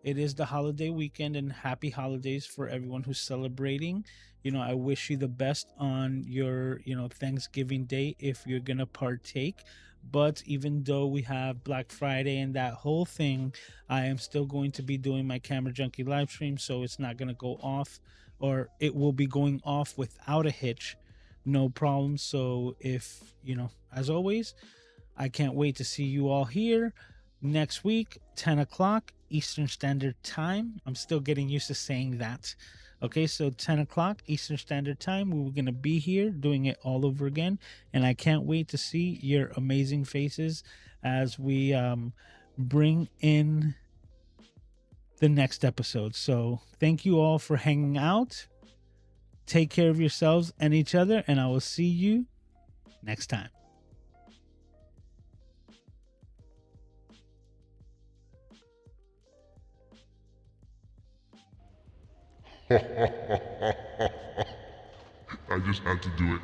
it is the holiday weekend, and happy holidays for everyone who's celebrating. I wish you the best on your, Thanksgiving Day if you're going to partake. But even though we have Black Friday and that whole thing, I am still going to be doing my Camera Junkie live stream. So it's not going to go off, or it will be going off without a hitch. No problem. So if, as always, I can't wait to see you all here next week, 10 o'clock Eastern Standard Time. I'm still getting used to saying that. Okay, so 10 o'clock Eastern Standard Time, we're going to be here doing it all over again. And I can't wait to see your amazing faces as we bring in the next episode. So thank you all for hanging out. Take care of yourselves and each other, and I will see you next time. I just had to do it.